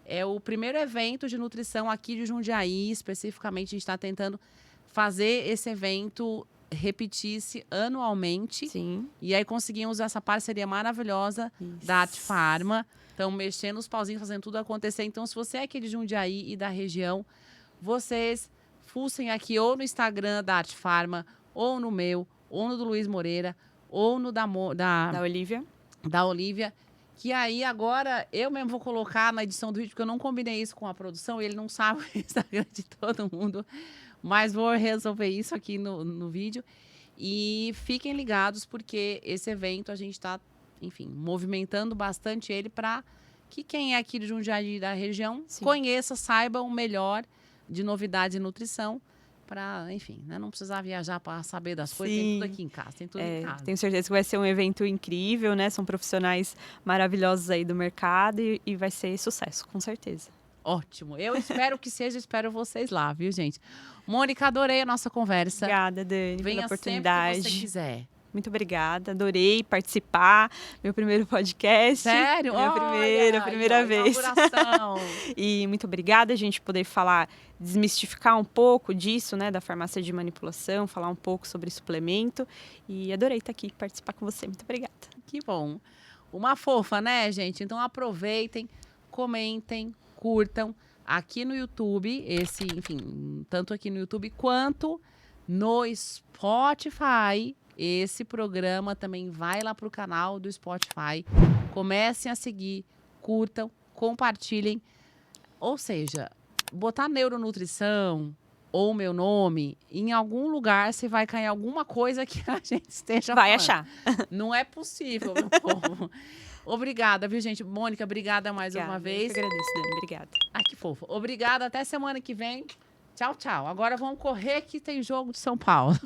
É o primeiro evento de nutrição aqui de Jundiaí. Especificamente, a gente está tentando fazer esse evento repetir-se anualmente. Sim. E aí conseguimos essa parceria maravilhosa da Arte Farma. Estão mexendo os pauzinhos, fazendo tudo acontecer. Então, se você é aqui de Jundiaí e da região, vocês fuçem aqui ou no Instagram da Arte Farma, ou no meu, ou no do Luiz Moreira, ou no da Olivia. Da Olivia. Que aí agora eu mesmo vou colocar na edição do vídeo, porque eu não combinei isso com a produção, e ele não sabe o Instagram de todo mundo. Mas vou resolver isso aqui no vídeo. E fiquem ligados, porque esse evento a gente está, enfim, movimentando bastante ele para que quem é aqui de Jundiaí da região conheça, saiba o melhor de novidades em nutrição, para, enfim, né, não precisar viajar para saber das coisas. Tem tudo aqui em casa, tem tudo em casa. Tenho certeza que vai ser um evento incrível, né? São profissionais maravilhosos aí do mercado e vai ser sucesso, com certeza. Ótimo. Eu espero que seja, espero vocês lá, viu, gente? Mônica, adorei a nossa conversa. Obrigada, Dani, Venha pela oportunidade. sempre que você quiser. Muito obrigada, adorei participar. Meu primeiro podcast. Sério? Minha primeira vez. Inauguração. E muito obrigada, a gente poder falar, desmistificar um pouco disso, né, da farmácia de manipulação, falar um pouco sobre suplemento. E adorei estar aqui, participar com você. Muito obrigada. Que bom. Uma fofa, né, gente? Então aproveitem, comentem, curtam aqui no YouTube, enfim, tanto aqui no YouTube quanto no Spotify. Esse programa também vai lá pro canal do Spotify. Comecem a seguir, curtam, compartilhem. Ou seja, botar neuronutrição ou meu nome, em algum lugar você vai cair em alguma coisa que a gente esteja Vai falando. achar. Não é possível, meu povo. Obrigada, viu, gente? Mônica, obrigada mais uma vez. Eu que agradeço, Dani. Obrigada. Ai, que fofo. Obrigada, até semana que vem. Tchau, tchau. Agora vamos correr que tem jogo de São Paulo.